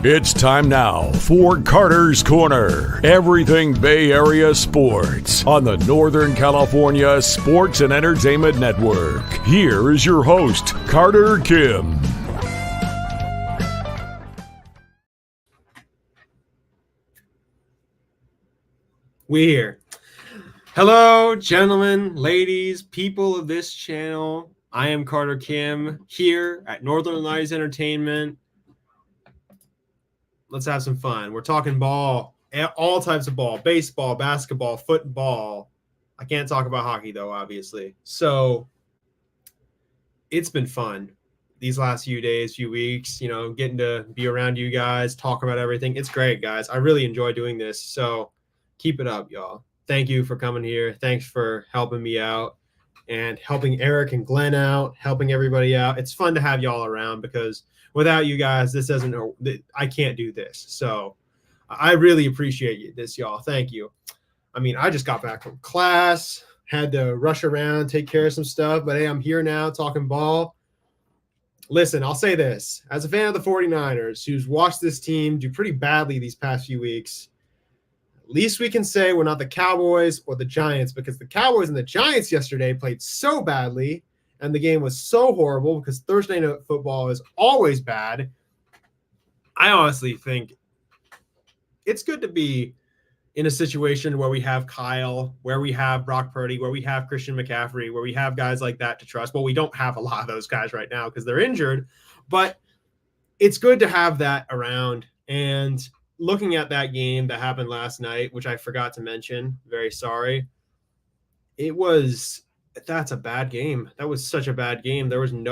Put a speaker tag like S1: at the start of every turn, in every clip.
S1: It's time now for Carter's Corner. Everything Bay Area sports on the Northern California Sports and Entertainment Network. Here is your host, Carter Kim.
S2: We here. Hello, gentlemen, ladies, people of this channel. I am Carter Kim here at Northern Lights Entertainment. Let's have some fun. We're talking ball, all types of ball, baseball, basketball, football. I can't talk about hockey, though, obviously. So it's been fun these last few days, few weeks, getting to be around you guys, talk about everything. It's great, guys. I really enjoy doing this. So keep it up, y'all. Thank you for coming here. Thanks for helping me out and helping Eric and Glenn out, helping everybody out. It's fun to have y'all around because without you guys, I can't do this. So I really appreciate this, y'all. Thank you. I mean, I just got back from class, had to rush around, take care of some stuff, but hey, I'm here now talking ball. Listen, I'll say this. As a fan of the 49ers, who's watched this team do pretty badly these past few weeks, at least we can say we're not the Cowboys or the Giants, because the Cowboys and the Giants yesterday played so badly and the game was so horrible because Thursday night football is always bad. I honestly think it's good to be in a situation where we have Kyle, where we have Brock Purdy, where we have Christian McCaffrey, where we have guys like that to trust. Well, we don't have a lot of those guys right now because they're injured, but it's good to have that around. And looking at that game that happened last night, which I forgot to mention, very sorry, that's a bad game. That was such a bad game. There wasn't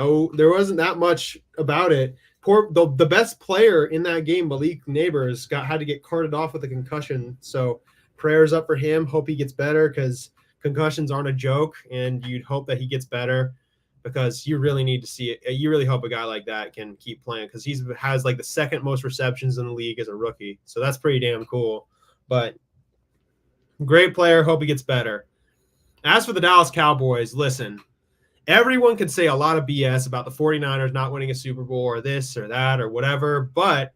S2: that much about it. The best player in that game, Malik Neighbors, had to get carted off with a concussion. So prayers up for him. Hope he gets better, because concussions aren't a joke, and you'd hope that he gets better, because you really need to see it. You really hope a guy like that can keep playing, because he has like the second most receptions in the league as a rookie. So that's pretty damn cool. But great player. Hope he gets better. As for the Dallas Cowboys, listen, everyone can say a lot of BS about the 49ers not winning a Super Bowl or this or that or whatever, but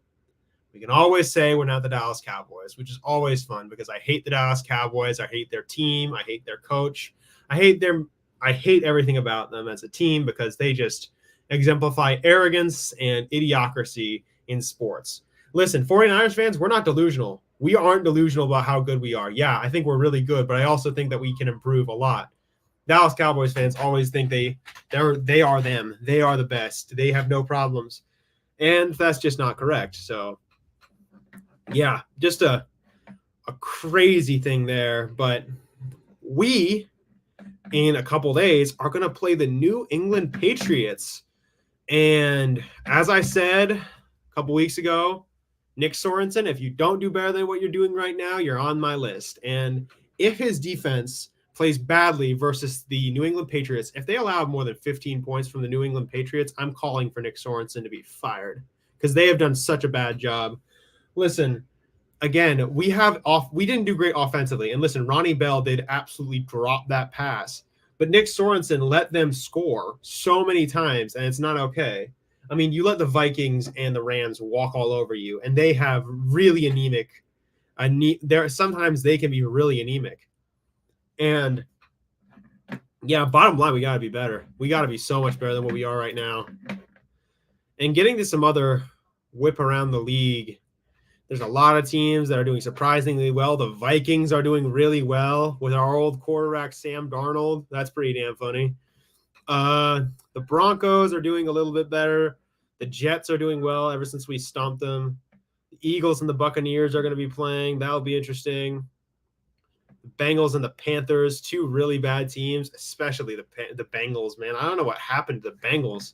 S2: we can always say we're not the Dallas Cowboys, which is always fun, because I hate the Dallas Cowboys. I hate their team. I hate their coach. I hate everything about them as a team, because they just exemplify arrogance and idiocracy in sports. Listen, 49ers fans, we're not delusional. We aren't delusional about how good we are. Yeah, I think we're really good, but I also think that we can improve a lot. Dallas Cowboys fans always think they are them. They are the best. They have no problems. And that's just not correct. So, yeah, just a crazy thing there. But we, in a couple days, are going to play the New England Patriots. And as I said a couple weeks ago, Nick Sorensen, if you don't do better than what you're doing right now, you're on my list. And if his defense plays badly versus the New England Patriots, if they allow more than 15 points from the New England Patriots, I'm calling for Nick Sorensen to be fired, because they have done such a bad job. Listen, again, we didn't do great offensively. And listen, Ronnie Bell did absolutely drop that pass, but Nick Sorensen let them score so many times, and it's not okay. I mean, you let the Vikings and the Rams walk all over you, and they have really anemic. Sometimes they can be really anemic. And yeah, bottom line, we got to be better. We got to be so much better than what we are right now. And getting to some other whip around the league, there's a lot of teams that are doing surprisingly well. The Vikings are doing really well with our old quarterback, Sam Darnold. That's pretty damn funny. The Broncos are doing a little bit better. The Jets are doing well ever since we stomped them. The Eagles and the Buccaneers are going to be playing. That'll be interesting. The Bengals and the Panthers, two really bad teams, especially the Bengals, man. I don't know what happened to the Bengals.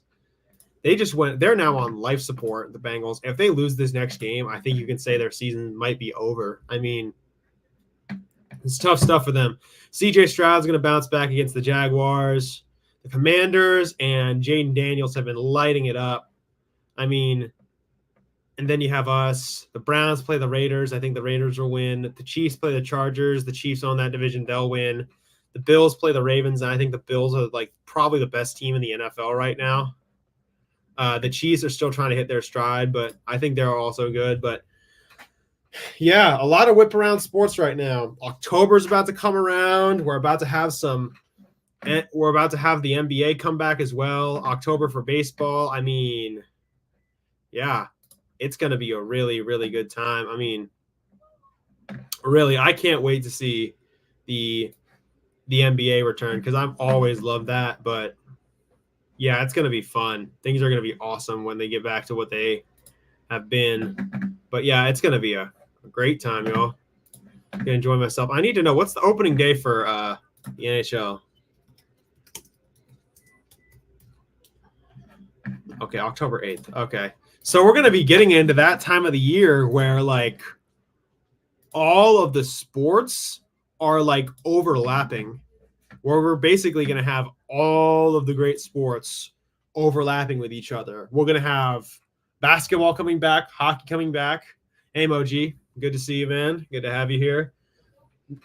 S2: They're now on life support, the Bengals. If they lose this next game, I think you can say their season might be over. I mean, it's tough stuff for them. CJ Stroud's going to bounce back against the Jaguars. The Commanders and Jaden Daniels have been lighting it up. I mean, and then you have us. The Browns play the Raiders. I think the Raiders will win. The Chiefs play the Chargers. The Chiefs own that division. They'll win. The Bills play the Ravens, and I think the Bills are like probably the best team in the NFL right now. The Chiefs are still trying to hit their stride, but I think they're also good. But yeah, a lot of whip around sports right now. October's about to come around. We're about to have the NBA come back as well. October for baseball. I mean, yeah, it's going to be a really, really good time. I mean, really, I can't wait to see the NBA return because I've always loved that. But yeah, it's going to be fun. Things are going to be awesome when they get back to what they have been. But yeah, it's going to be a great time, y'all. Gonna enjoy myself. I need to know what's the opening day for the NHL. Okay, October 8th. Okay. So we're going to be getting into that time of the year where like all of the sports are like overlapping, where we're basically going to have all of the great sports overlapping with each other. We're going to have basketball coming back, hockey coming back. Hey, Moji, good to see you, man. Good to have you here.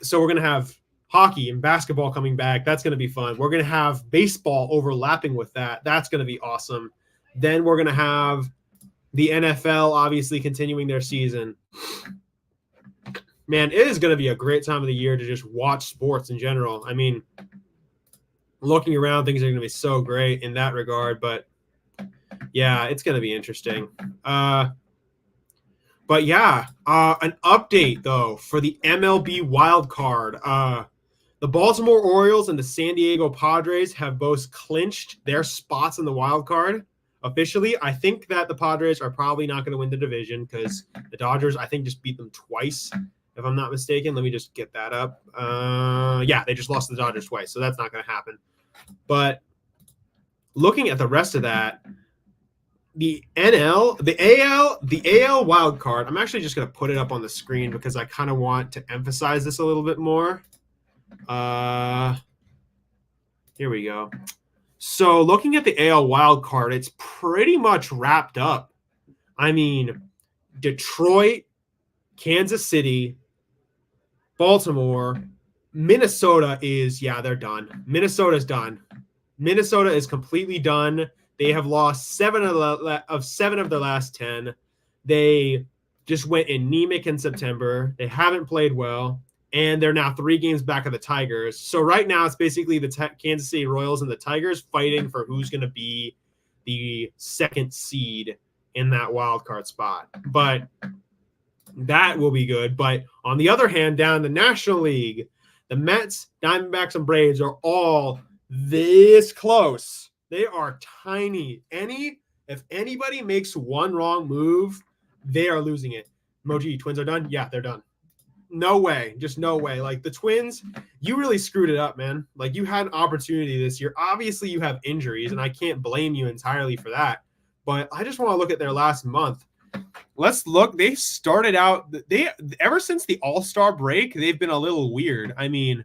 S2: So we're going to have hockey and basketball coming back. That's going to be fun. We're going to have baseball overlapping with that. That's going to be awesome. Then we're going to have the NFL obviously continuing their season. Man, it is going to be a great time of the year to just watch sports in general. I mean, looking around, things are going to be so great in that regard. But yeah, it's going to be interesting. But yeah, an update though for the MLB wild card. The Baltimore Orioles and the San Diego Padres have both clinched their spots in the wild card officially. I think that the Padres are probably not going to win the division because the Dodgers, I think, just beat them twice, if I'm not mistaken. Let me just get that up. Yeah, they just lost to the Dodgers twice, so that's not going to happen. But looking at the rest of that, the AL wild card, I'm actually just going to put it up on the screen because I kind of want to emphasize this a little bit more. Here we go. So looking at the AL wild card, it's pretty much wrapped up. I mean, Detroit, Kansas City, Baltimore, Minnesota is, yeah, they're done. Minnesota's done. Minnesota is completely done. They have lost seven of the last 10. They just went anemic in September. They haven't played well. And they're now 3 games back of the Tigers. So right now it's basically the Kansas City Royals and the Tigers fighting for who's going to be the second seed in that wild card spot. But that will be good. But on the other hand, down in the National League, the Mets, Diamondbacks, and Braves are all this close. They are tiny. If anybody makes one wrong move, they are losing it. Moji, Twins are done? Yeah, they're done. No way. Just no way. Like the Twins, you really screwed it up, man. Like you had an opportunity this year. Obviously, you have injuries, and I can't blame you entirely for that. But I just want to look at their last month. Let's look. They started out, ever since the All-Star break, they've been a little weird. I mean,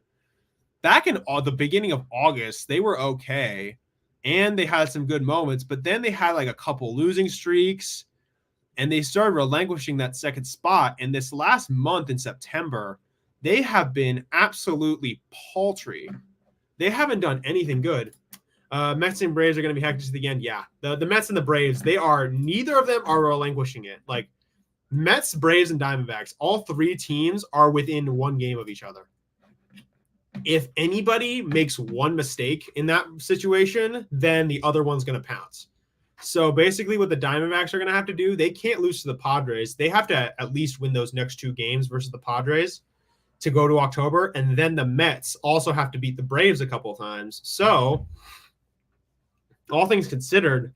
S2: back in the beginning of August, they were okay, and they had some good moments, but then they had like a couple losing streaks. And they started relinquishing that second spot. And this last month in September, they have been absolutely paltry. They haven't done anything good. Mets and Braves are going to be hectic to the end. Yeah, the Mets and the Braves, neither of them are relinquishing it. Like Mets, Braves, and Diamondbacks, all 3 teams are within 1 game of each other. If anybody makes one mistake in that situation, then the other one's going to pounce. So basically what the Diamondbacks are going to have to do, they can't lose to the Padres. They have to at least win those next 2 games versus the Padres to go to October. And then the Mets also have to beat the Braves a couple of times. So all things considered,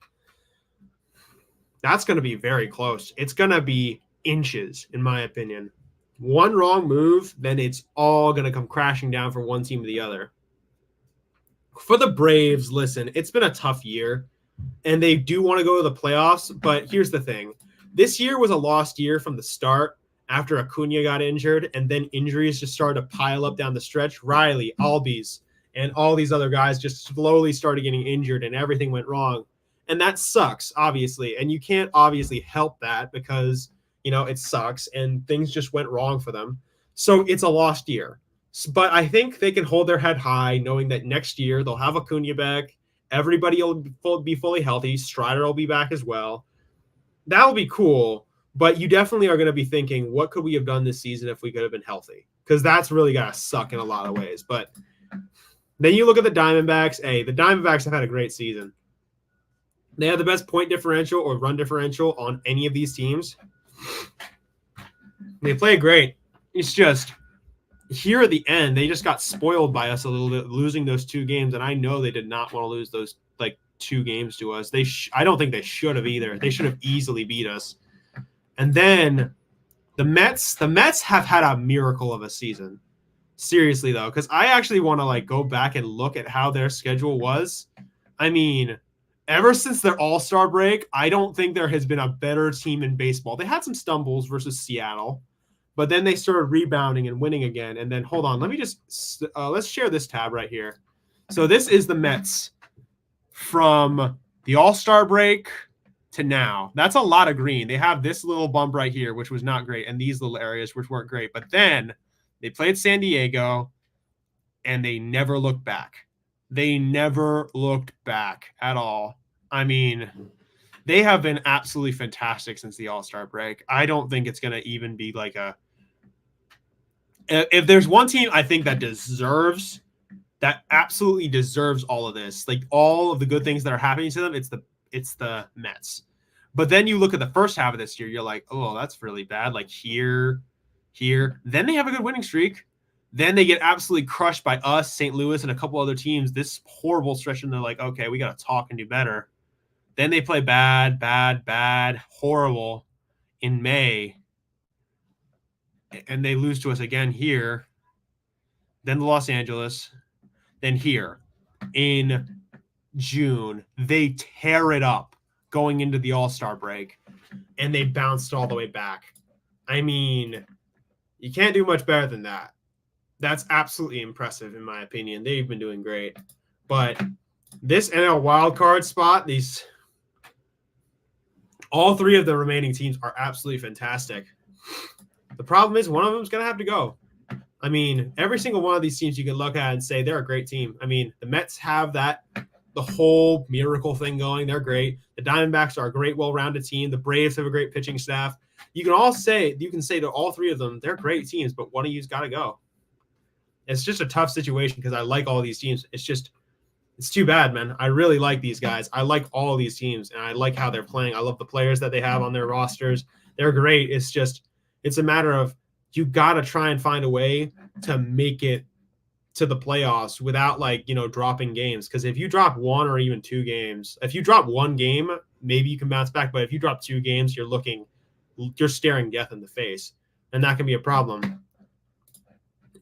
S2: that's going to be very close. It's going to be inches, in my opinion. One wrong move, then it's all going to come crashing down from one team to the other. For the Braves, listen, it's been a tough year. And they do want to go to the playoffs, but here's the thing. This year was a lost year from the start after Acuna got injured, and then injuries just started to pile up down the stretch. Riley, Albies, and all these other guys just slowly started getting injured, and everything went wrong. And that sucks, obviously. And you can't obviously help that because, it sucks, and things just went wrong for them. So it's a lost year. But I think they can hold their head high knowing that next year they'll have Acuna back, Everybody will be fully healthy. Strider will be back as well. That'll be cool. But you definitely are going to be thinking, what could we have done this season if we could have been healthy? Because that's really got to suck in a lot of ways. But then you look at the Diamondbacks. Hey, the Diamondbacks have had a great season. They have the best point differential or run differential on any of these teams. They play great. It's just here at the end, they just got spoiled by us a little bit, losing those 2 games. And I know they did not want to lose those 2 games to us. I don't think they should have either. They should have easily beat us. And then the Mets have had a miracle of a season. Seriously, though, because I actually want to go back and look at how their schedule was. I mean, ever since their All-Star break, I don't think there has been a better team in baseball. They had some stumbles versus Seattle, but then they started rebounding and winning again. And then, hold on, let me just let's share this tab right here. So this is the Mets from the All-Star break to now. That's a lot of green. They have this little bump right here, which was not great, and these little areas, which weren't great. But then they played San Diego, and they never looked back. They never looked back at all. I mean, they have been absolutely fantastic since the All-Star break. I don't think it's going to even be if there's one team I think that absolutely deserves all of this, all of the good things that are happening to them, it's the Mets. But then you look at the first half of this year, you're like, oh, that's really bad. Here. Then they have a good winning streak. Then they get absolutely crushed by us, St. Louis, and a couple other teams. This horrible stretch, and they're like, okay, we got to talk and do better. Then they play bad, horrible in May. And they lose to us again here. Then Los Angeles. Then here in June, they tear it up going into the All-Star break, and they bounced all the way back. I mean, you can't do much better than that. That's absolutely impressive, in my opinion. They've been doing great. But this NL wildcard spot, all 3 of the remaining teams are absolutely fantastic. The problem is one of them is going to have to go. I mean, every single one of these teams you can look at and say they're a great team. I mean, the Mets have the whole miracle thing going. They're great. The Diamondbacks are a great, well-rounded team. The Braves have a great pitching staff. You can say to all 3 of them, they're great teams, but one of you's got to go. It's just a tough situation because I like all these teams. It's too bad, man. I really like these guys. I like all of these teams, and I like how they're playing. I love the players that they have on their rosters. They're great. It's a matter of you got to try and find a way to make it to the playoffs without dropping games. Because if you drop 1 or even 2 games, if you drop 1 game, maybe you can bounce back. But if you drop 2 games, you're staring death in the face, and that can be a problem.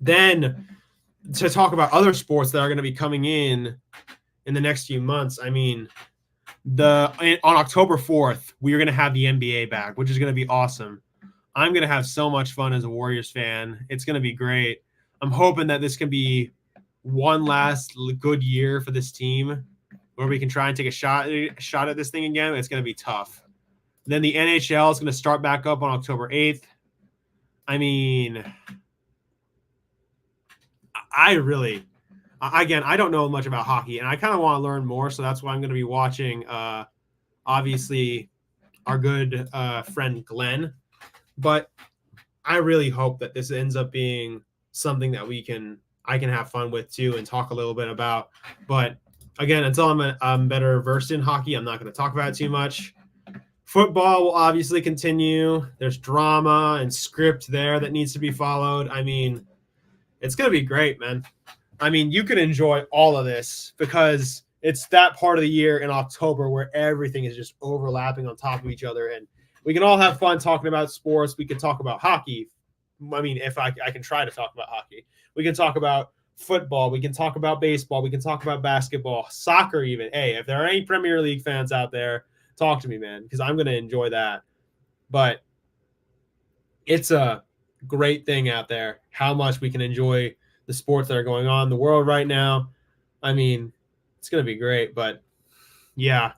S2: Then to talk about other sports that are going to be coming in the next few months, I mean, on October 4th, we are going to have the NBA back, which is going to be awesome. I'm going to have so much fun as a Warriors fan. It's going to be great. I'm hoping that this can be one last good year for this team where we can try and take a shot at this thing again. It's going to be tough. Then the NHL is going to start back up on October 8th. I mean, I don't know much about hockey, and I kind of want to learn more, so that's why I'm going to be watching, obviously, our good friend Glenn. But I really hope that this ends up being something that I can have fun with too and talk a little bit about. But again, until I'm better versed in hockey, I'm not going to talk about it too much. Football will obviously continue. There's drama and script there that needs to be followed. I mean, it's going to be great, man. I mean, you can enjoy all of this because it's that part of the year in October where everything is just overlapping on top of each other. And we can all have fun talking about sports. We can talk about hockey. I mean, if I can try to talk about hockey. We can talk about football. We can talk about baseball. We can talk about basketball, soccer even. Hey, if there are any Premier League fans out there, talk to me, man, because I'm going to enjoy that. But it's a great thing out there, how much we can enjoy the sports that are going on in the world right now. I mean, it's going to be great. But, yeah.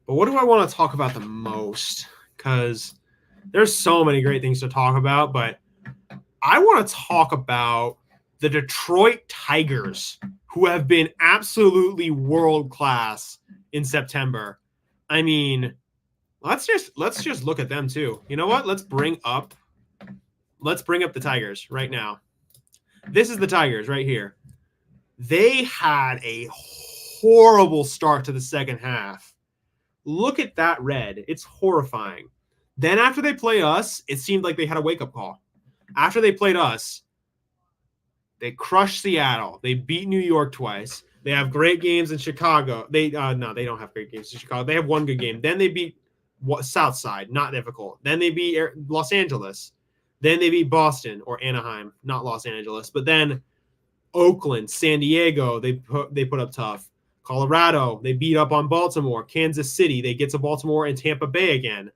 S2: But what do I want to talk about the most? Because there's so many great things to talk about, but I want to talk about the Detroit Tigers, who have been absolutely world class in September. I mean, let's just look at them too. You know what? Let's bring up the Tigers right now. This is the Tigers right here. They had a horrible start to the second half. Look at that red. It's horrifying. Then after they play us, it seemed like they had a wake-up call. After they played us, they crushed Seattle. They beat New York twice. They have great games in Chicago. They don't have great games in Chicago. They have one good game. Then they beat Southside, not difficult. Then they beat Los Angeles. Then they beat Boston or Anaheim, not Los Angeles. But then Oakland, San Diego, they put up tough. Colorado, they beat up on Baltimore. Kansas City, they get to Baltimore and Tampa Bay again.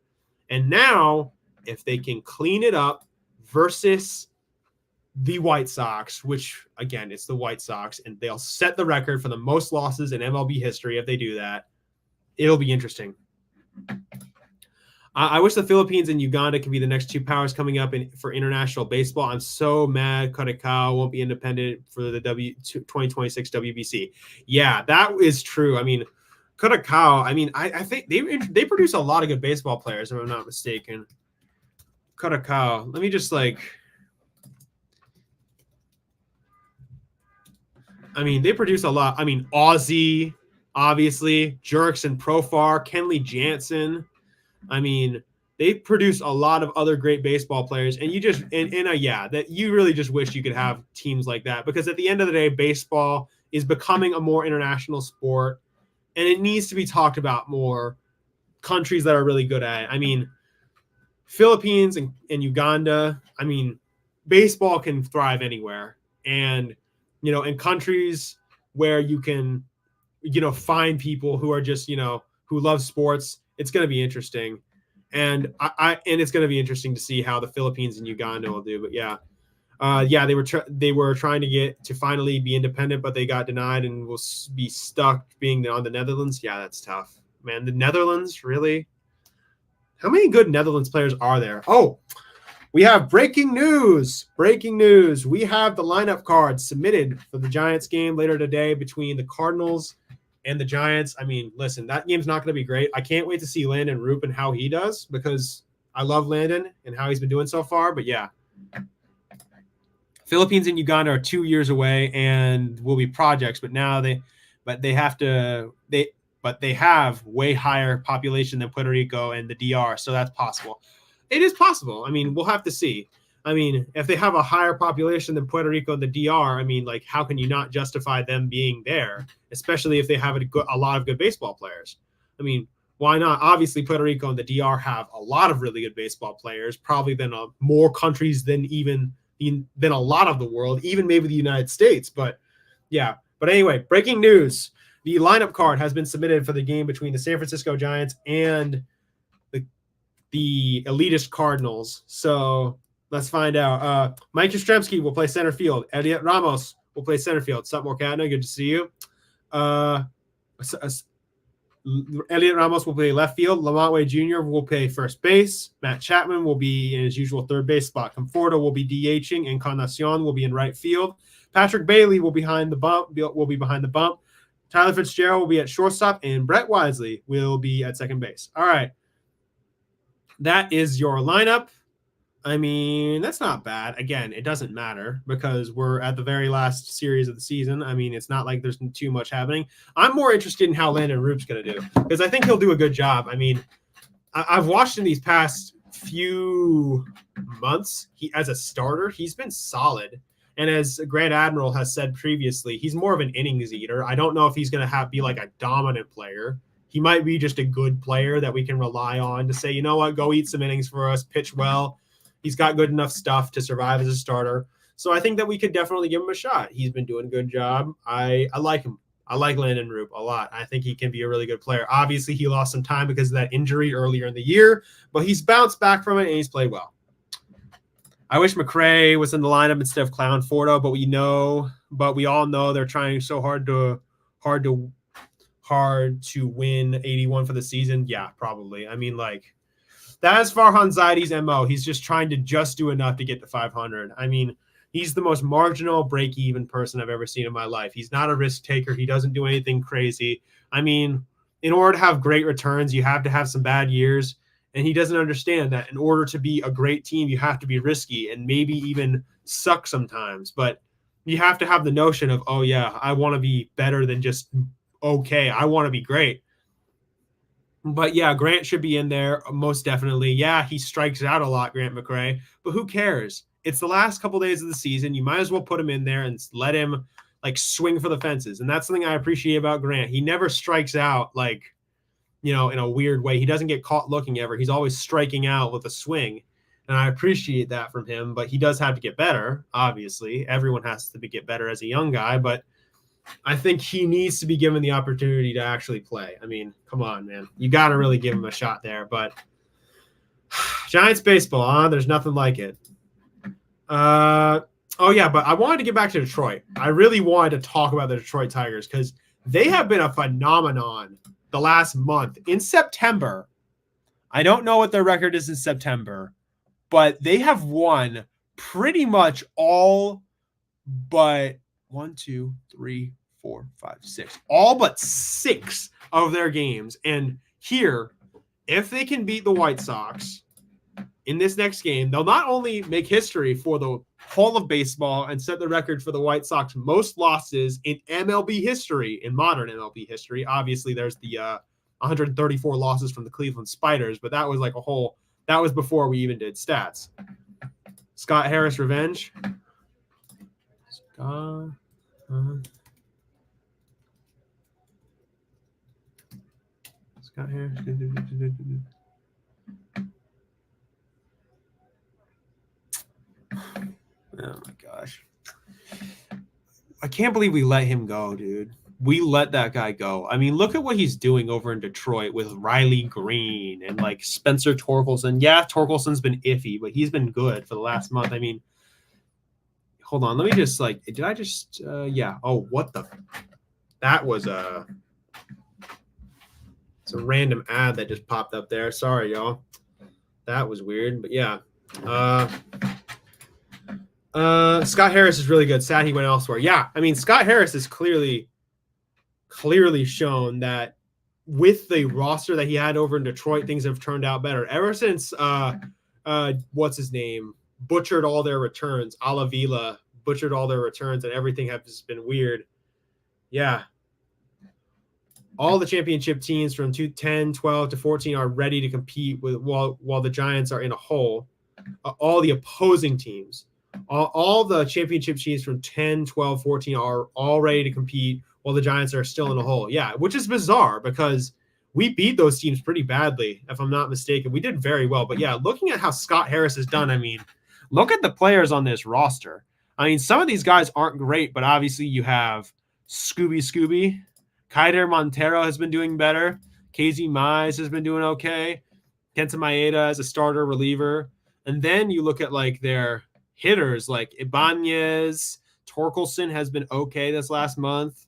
S2: And now, if they can clean it up versus the White Sox, which, again, it's the White Sox, and they'll set the record for the most losses in MLB history if they do that, it'll be interesting. I wish the Philippines and Uganda can be the next two powers coming up for international baseball. I'm so mad Curaçao won't be independent for the 2026 WBC. Yeah, that is true. I mean, Curaçao, I think they produce a lot of good baseball players, if I'm not mistaken. Curaçao, let me just they produce a lot. Ozzy, obviously, Jurickson Profar, Kenley Jansen. They produce a lot of other great baseball players, and that you really just wish you could have teams like that, because at the end of the day, baseball is becoming a more international sport, and it needs to be talked about more. Countries that are really good at it. Philippines and Uganda, baseball can thrive anywhere, and in countries where you can, find people who are just, who love sports, it's going to be interesting. And it's going to be interesting to see how the Philippines and Uganda will do. But they were trying to get to finally be independent, but they got denied and will be stuck being on the Netherlands. Yeah, that's tough, man. The Netherlands, really? How many good Netherlands players are there? Oh, we have breaking news. Breaking news. We have the lineup cards submitted for the Giants game later today between the Cardinals and the Giants. Listen, that game's not going to be great. I can't wait to see Landon Roop and how he does, because I love Landon and how he's been doing so far. But yeah, Philippines and Uganda are 2 years away and will be projects. But now they have way higher population than Puerto Rico and the DR, so that's possible. It is possible. We'll have to see. If they have a higher population than Puerto Rico and the DR, how can you not justify them being there, especially if they have a lot of good baseball players? Why not? Obviously, Puerto Rico and the DR have a lot of really good baseball players, probably than more countries than a lot of the world, even maybe the United States. But yeah. But anyway, breaking news. The lineup card has been submitted for the game between the San Francisco Giants and the elitist Cardinals. So let's find out. Mike Yastrzemski will play center field. Elliot Ramos will play center field. Sup, Morcatna? Good to see you. Elliot Ramos will play left field. Lamonte Jr. will play first base. Matt Chapman will be in his usual third base spot. Conforto will be DHing. Encarnacion will be in right field. Patrick Bailey will be behind the bump. Tyler Fitzgerald will be at shortstop, and Brett Wisely will be at second base. All right. That is your lineup. That's not bad. Again, it doesn't matter because we're at the very last series of the season. It's not like there's too much happening. I'm more interested in how Landon Roop's going to do, because I think he'll do a good job. I've watched in these past few months, as a starter, he's been solid. And as Grand Admiral has said previously, he's more of an innings eater. I don't know if he's going to be like a dominant player. He might be just a good player that we can rely on to say, you know what, go eat some innings for us, pitch well. He's got good enough stuff to survive as a starter. So I think that we could definitely give him a shot. He's been doing a good job. I like him. I like Landon Roop a lot. I think he can be a really good player. Obviously, he lost some time because of that injury earlier in the year, but he's bounced back from it and he's played well. I wish McRae was in the lineup instead of Clownforto, but we all know they're trying so hard to win 81 for the season. Yeah, probably. That is Farhan Zaidi's MO. He's just trying to do enough to get to 500. He's the most marginal break-even person I've ever seen in my life. He's not a risk taker. He doesn't do anything crazy. I mean, in order to have great returns, you have to have some bad years. And he doesn't understand that in order to be a great team, you have to be risky and maybe even suck sometimes. But you have to have the notion of, oh, yeah, I want to be better than just okay. I want to be great. But yeah, Grant should be in there most definitely. Yeah, he strikes out a lot, Grant McRae, but who cares? It's the last couple days of the season. You might as well put him in there and let him like swing for the fences. And that's something I appreciate about Grant. He never strikes out like, in a weird way. He doesn't get caught looking ever. He's always striking out with a swing. And I appreciate that from him, but he does have to get better. Obviously, everyone has to get better as a young guy, but I think he needs to be given the opportunity to actually play. I mean, come on, man. You got to really give him a shot there. But Giants baseball, huh? There's nothing like it. Oh, yeah, but I wanted to get back to Detroit. I really wanted to talk about the Detroit Tigers because they have been a phenomenon the last month. In September, I don't know what their record is in September, but they have won pretty much all but 1, 2, 3, 4, 5, 6. All but 6 of their games. And here, if they can beat the White Sox in this next game, they'll not only make history for the Hall of Baseball and set the record for the White Sox most losses in MLB history, in modern MLB history. Obviously, there's the 134 losses from the Cleveland Spiders, but that was that was before we even did stats. Scott Harris revenge. Scott Harris. Oh my gosh. I can't believe we let him go, dude. We let that guy go. I mean, look at what he's doing over in Detroit with Riley Green and like Spencer Torkelson. Yeah, Torkelson's been iffy, but he's been good for the last month. I mean, hold on. Let me just did I just, yeah. Oh, what the, that was it's a random ad that just popped up there. Sorry, y'all. That was weird, but yeah. Scott Harris is really good. Sad he went elsewhere. Yeah, I mean, Scott Harris has clearly shown that with the roster that he had over in Detroit, things have turned out better. Ever since what's his name butchered all their returns, Alavila butchered all their returns, and everything has just been weird. Yeah. All the championship teams from 10, 12 to 14 are ready to compete with while the Giants are in a hole. All the opposing teams. All the championship teams from 10, 12, 14 are all ready to compete while the Giants are still in a hole. Yeah, which is bizarre because we beat those teams pretty badly, if I'm not mistaken. We did very well. But yeah, looking at how Scott Harris has done, I mean, look at the players on this roster. I mean, some of these guys aren't great, but obviously you have Scooby. Kaider Montero has been doing better. KZ Mize has been doing okay. Kenta Maeda as a starter reliever. And then you look at like their hitters like Ibanez, Torkelson has been okay this last month.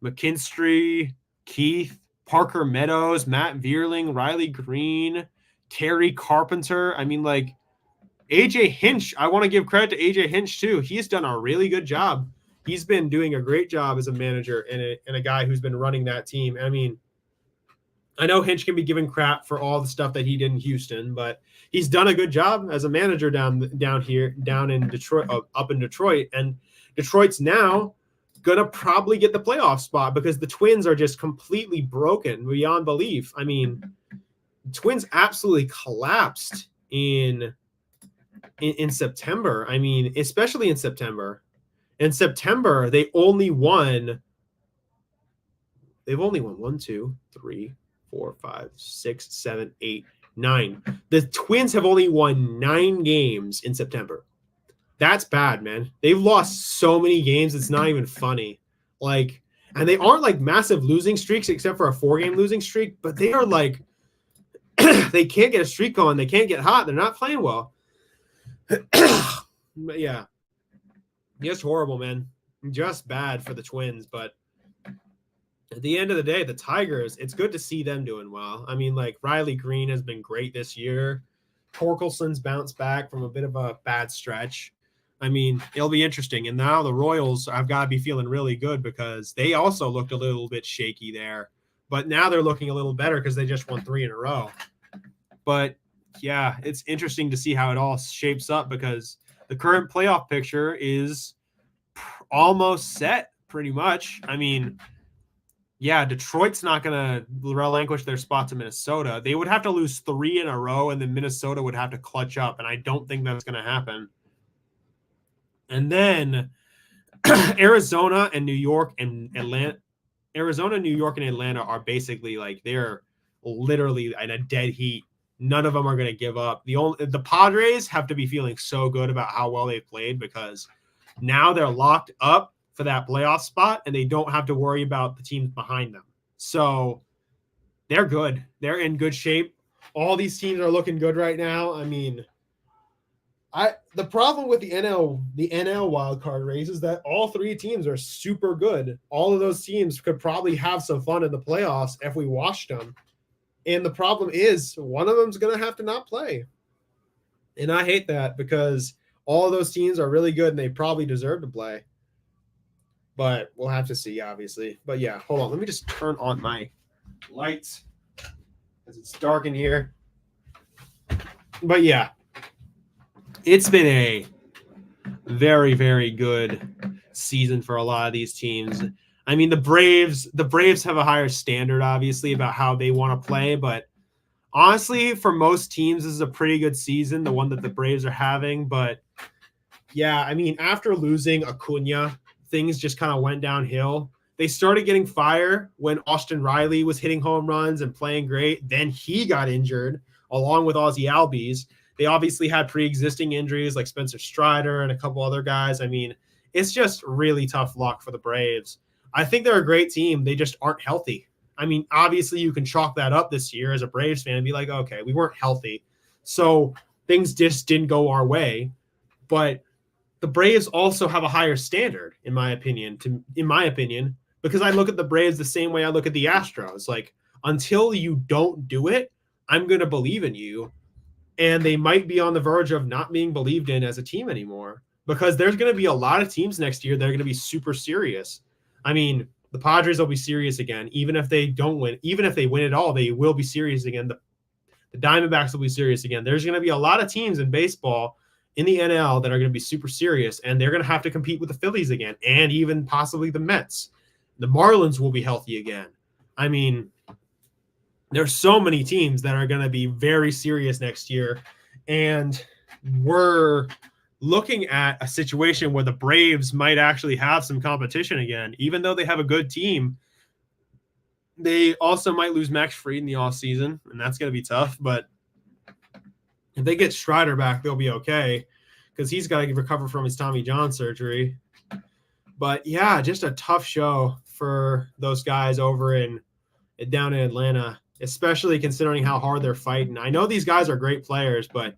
S2: McKinstry, Keith, Parker Meadows, Matt Vierling, Riley Green, Terry Carpenter. I mean, like AJ Hinch. I want to give credit to AJ Hinch too. He's done a really good job. He's been doing a great job as a manager and a guy who's been running that team. I mean, I know Hinch can be given crap for all the stuff that he did in Houston, but he's done a good job as a manager down in Detroit, up in Detroit. And Detroit's now gonna probably get the playoff spot because the Twins are just completely broken beyond belief. I mean, Twins absolutely collapsed in September. I mean, especially in September. In September, they've only won 1, 2, 3, 4, 5, 6, 7, 8, 9. The Twins have only won 9 games in September. That's bad, man. They've lost so many games. It's not even funny. Like, and they aren't like massive losing streaks except for a 4-game losing streak, but they are like, they can't get a streak going. They can't get hot. They're not playing well. But yeah, just horrible, man. Just bad for the Twins. But at the end of the day, the Tigers, it's good to see them doing well. I mean, like Riley Green has been great this year. Torkelson's bounced back from a bit of a bad stretch. I mean, it'll be interesting. And now the Royals have got to be feeling really good because they also looked a little bit shaky there. But now they're looking a little better because they just won 3 in a row. But yeah, it's interesting to see how it all shapes up because the current playoff picture is almost set pretty much. I mean, yeah, Detroit's not going to relinquish their spot to Minnesota. They would have to lose 3 in a row, and then Minnesota would have to clutch up, and I don't think that's going to happen. And then Arizona, New York, and Atlanta are basically like they're literally in a dead heat. None of them are going to give up. The Padres have to be feeling so good about how well they've played because now they're locked up for that playoff spot and they don't have to worry about the teams behind them. So they're good. They're in good shape. All these teams are looking good right now. I mean, the problem with the NL wild card race is that all 3 teams are super good. All of those teams could probably have some fun in the playoffs if we watched them. And the problem is one of them's going to have to not play. And I hate that because all of those teams are really good and they probably deserve to play. But we'll have to see, obviously. But yeah, hold on. Let me just turn on my lights because it's dark in here. But yeah, it's been a very, very good season for a lot of these teams. I mean, the Braves have a higher standard, obviously, about how they want to play. But honestly, for most teams, this is a pretty good season, the one that the Braves are having. But yeah, I mean, after losing Acuna, things just kind of went downhill. They started getting fire when Austin Riley was hitting home runs and playing great. Then he got injured along with Ozzie Albies. They obviously had pre-existing injuries like Spencer Strider and a couple other guys. I mean, it's just really tough luck for the Braves. I think they're a great team. They just aren't healthy. I mean, obviously you can chalk that up this year as a Braves fan and be like, okay, we weren't healthy. So things just didn't go our way. But the Braves also have a higher standard, in my opinion, because I look at the Braves the same way I look at the Astros. Like, until you don't do it, I'm going to believe in you. And they might be on the verge of not being believed in as a team anymore because there's going to be a lot of teams next year that are going to be super serious. I mean, the Padres will be serious again. Even if they don't win, even if they win it all, they will be serious again. The Diamondbacks will be serious again. There's going to be a lot of teams in baseball in the NL that are going to be super serious, and they're going to have to compete with the Phillies again and even possibly the Mets. The Marlins will be healthy again. I mean, there's so many teams that are going to be very serious next year, and we're looking at a situation where the Braves might actually have some competition again. Even though they have a good team, they also might lose Max Fried in the offseason, and that's going to be tough. But if they get Strider back, they'll be okay because he's got to recover from his Tommy John surgery. But yeah, just a tough show for those guys over down in Atlanta, especially considering how hard they're fighting. I know these guys are great players, but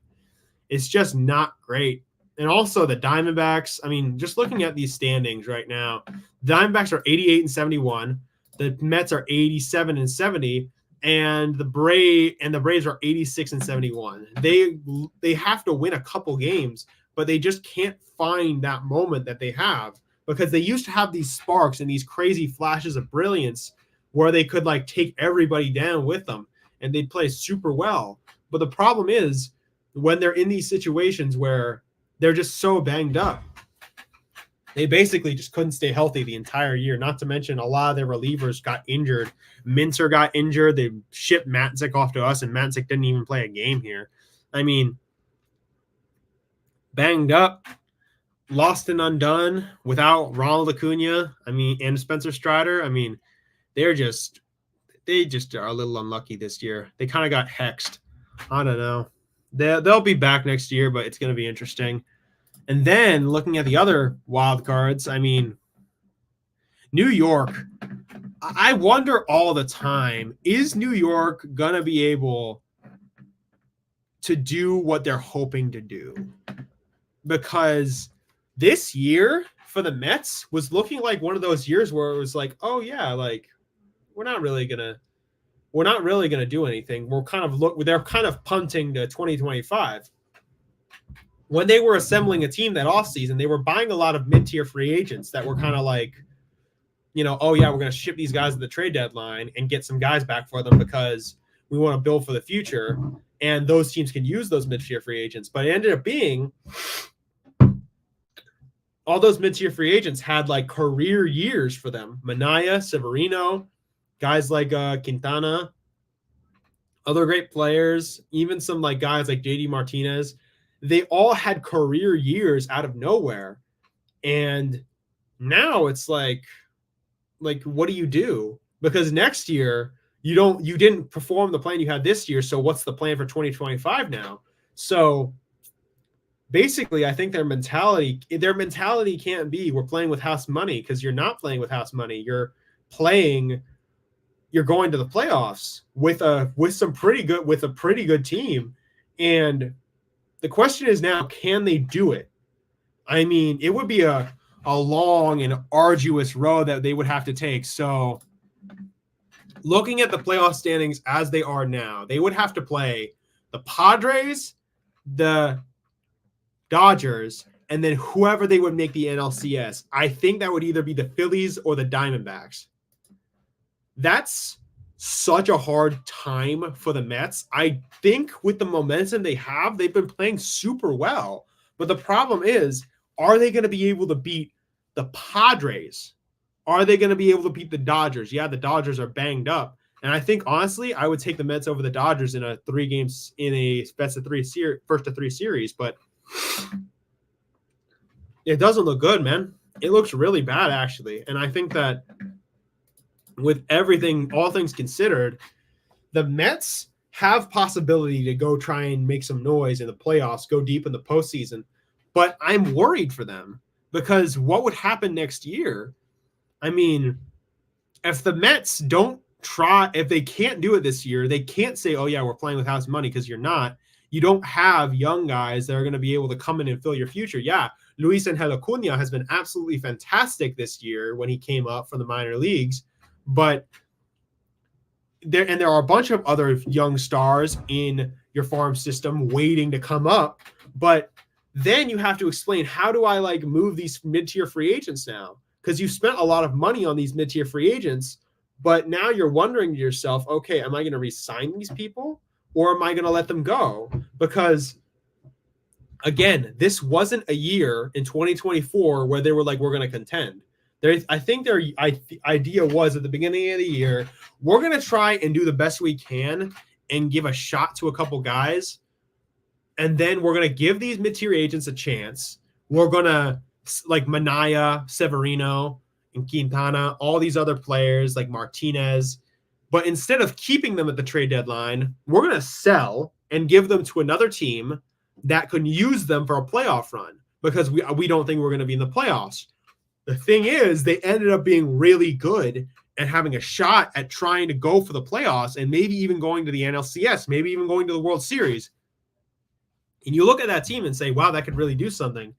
S2: it's just not great. And also the Diamondbacks, I mean, just looking at these standings right now, the Diamondbacks are 88-71. The Mets are 87-70. And the Braves are 86-71. They have to win a couple games, but they just can't find that moment that they have because they used to have these sparks and these crazy flashes of brilliance where they could like take everybody down with them and they'd play super well. But the problem is when they're in these situations where they're just so banged up, they basically just couldn't stay healthy the entire year. Not to mention a lot of their relievers got injured. Minter got injured. They shipped Matzik off to us, and Matzik didn't even play a game here. I mean, banged up, lost and undone without Ronald Acuna. I mean, and Spencer Strider. I mean, they just are a little unlucky this year. They kind of got hexed. I don't know. They'll be back next year, but it's going to be interesting. And then looking at the other wild cards, I mean, New York, I wonder all the time, is New York going to be able to do what they're hoping to do? Because this year for the Mets was looking like one of those years where it was like, oh yeah, like we're not really going to do anything. They're kind of punting to 2025. when they were assembling a team that offseason, they were buying a lot of mid-tier free agents that were kind of like, oh yeah, we're going to ship these guys at the trade deadline and get some guys back for them because we want to build for the future. And those teams can use those mid-tier free agents. But it ended up being all those mid-tier free agents had like career years for them. Minaya, Severino, guys like Quintana, other great players, even some like guys like JD Martinez. They all had career years out of nowhere. And now it's like, what do you do? Because next year you didn't perform the plan you had this year. So what's the plan for 2025 now? So basically, I think their mentality can't be we're playing with house money, because you're not playing with house money. You're going to the playoffs with a pretty good team. And the question is now, can they do it? I mean, it would be a long and arduous road that they would have to take. So looking at the playoff standings as they are now, they would have to play the Padres, the Dodgers, and then whoever they would make the NLCS. I think that would either be the Phillies or the Diamondbacks. That's such a hard time for the Mets. I think with the momentum they have, they've been playing super well. But the problem is, are they going to be able to beat the Padres? Are they going to be able to beat the Dodgers? Yeah, the Dodgers are banged up. And I think, honestly, I would take the Mets over the Dodgers in a first of three series. But it doesn't look good, man. It looks really bad, actually. And I think that with everything, all things considered, the Mets have possibility to go try and make some noise in the playoffs, go deep in the postseason. But I'm worried for them, because what would happen next year? I mean, if the Mets don't try, if they can't do it this year, they can't say, oh yeah, we're playing with house money, because you're not. You don't have young guys that are going to be able to come in and fill your future. Yeah, Luis Angel Acuna has been absolutely fantastic this year when he came up from the minor leagues, but there are a bunch of other young stars in your farm system waiting to come up. But then you have to explain, how do I move these mid-tier free agents now? Because you've spent a lot of money on these mid-tier free agents, but now you're wondering to yourself, okay, am I going to re-sign these people, or am I going to let them go? Because again, this wasn't a year in 2024 where they were like, we're going to contend. I think their idea was at the beginning of the year, we're going to try and do the best we can and give a shot to a couple guys. And then we're going to give these mid-tier agents a chance. We're going to, like Minaya, Severino, and Quintana, all these other players like Martinez. But instead of keeping them at the trade deadline, we're going to sell and give them to another team that could use them for a playoff run, because we don't think we're going to be in the playoffs. The thing is, they ended up being really good and having a shot at trying to go for the playoffs, and maybe even going to the NLCS, maybe even going to the World Series. And you look at that team and say, wow, that could really do something.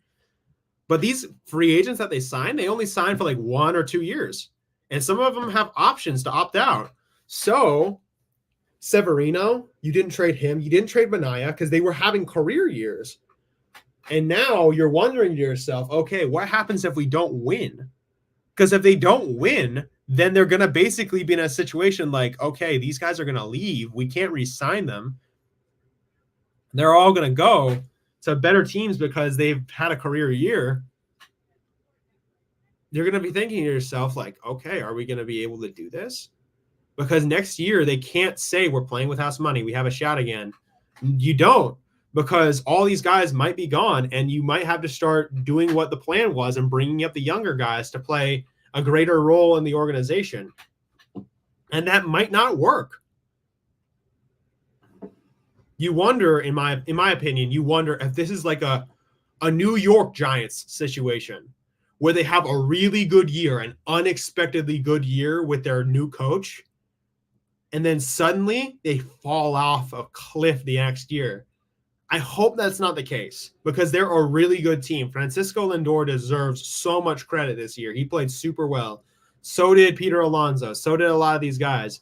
S2: But these free agents that they signed, they only signed for 1 or 2 years. And some of them have options to opt out. So Severino, you didn't trade him. You didn't trade Minaya because they were having career years. And now you're wondering to yourself, okay, what happens if we don't win? Because if they don't win, then they're going to basically be in a situation like, okay, these guys are going to leave. We can't re-sign them. They're all going to go to better teams because they've had a career year. You're going to be thinking to yourself like, okay, are we going to be able to do this? Because next year they can't say we're playing with house money. We have a shot again. You don't. Because all these guys might be gone, and you might have to start doing what the plan was and bringing up the younger guys to play a greater role in the organization. And that might not work. You wonder, in my opinion, you wonder if this is like a New York Giants situation where they have a really good year, an unexpectedly good year with their new coach, and then suddenly they fall off a cliff the next year. I hope that's not the case, because they're a really good team. Francisco Lindor deserves so much credit this year. He played super well. So did Peter Alonso. So did a lot of these guys.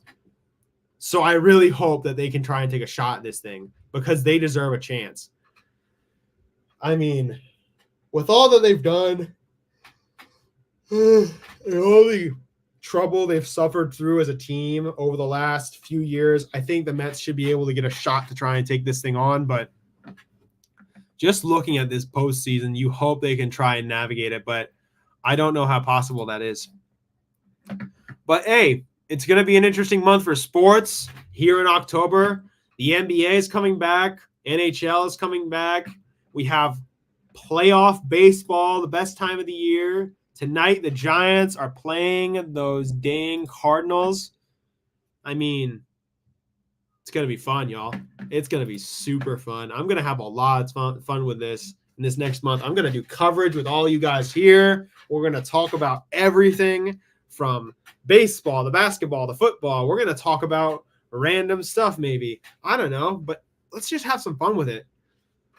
S2: So I really hope that they can try and take a shot at this thing, because they deserve a chance. I mean, with all that they've done, and all the trouble they've suffered through as a team over the last few years, I think the Mets should be able to get a shot to try and take this thing on. But just looking at this postseason, you hope they can try and navigate it, but I don't know how possible that is. But hey, it's going to be an interesting month for sports here in October. The NBA is coming back. NHL is coming back. We have playoff baseball, the best time of the year. Tonight, the Giants are playing those dang Cardinals. I mean, it's going to be fun, y'all. It's going to be super fun. I'm going to have a lot of fun with this in this next month. I'm going to do coverage with all you guys here. We're going to talk about everything from baseball, the basketball, the football. We're going to talk about random stuff maybe. I don't know, but let's just have some fun with it.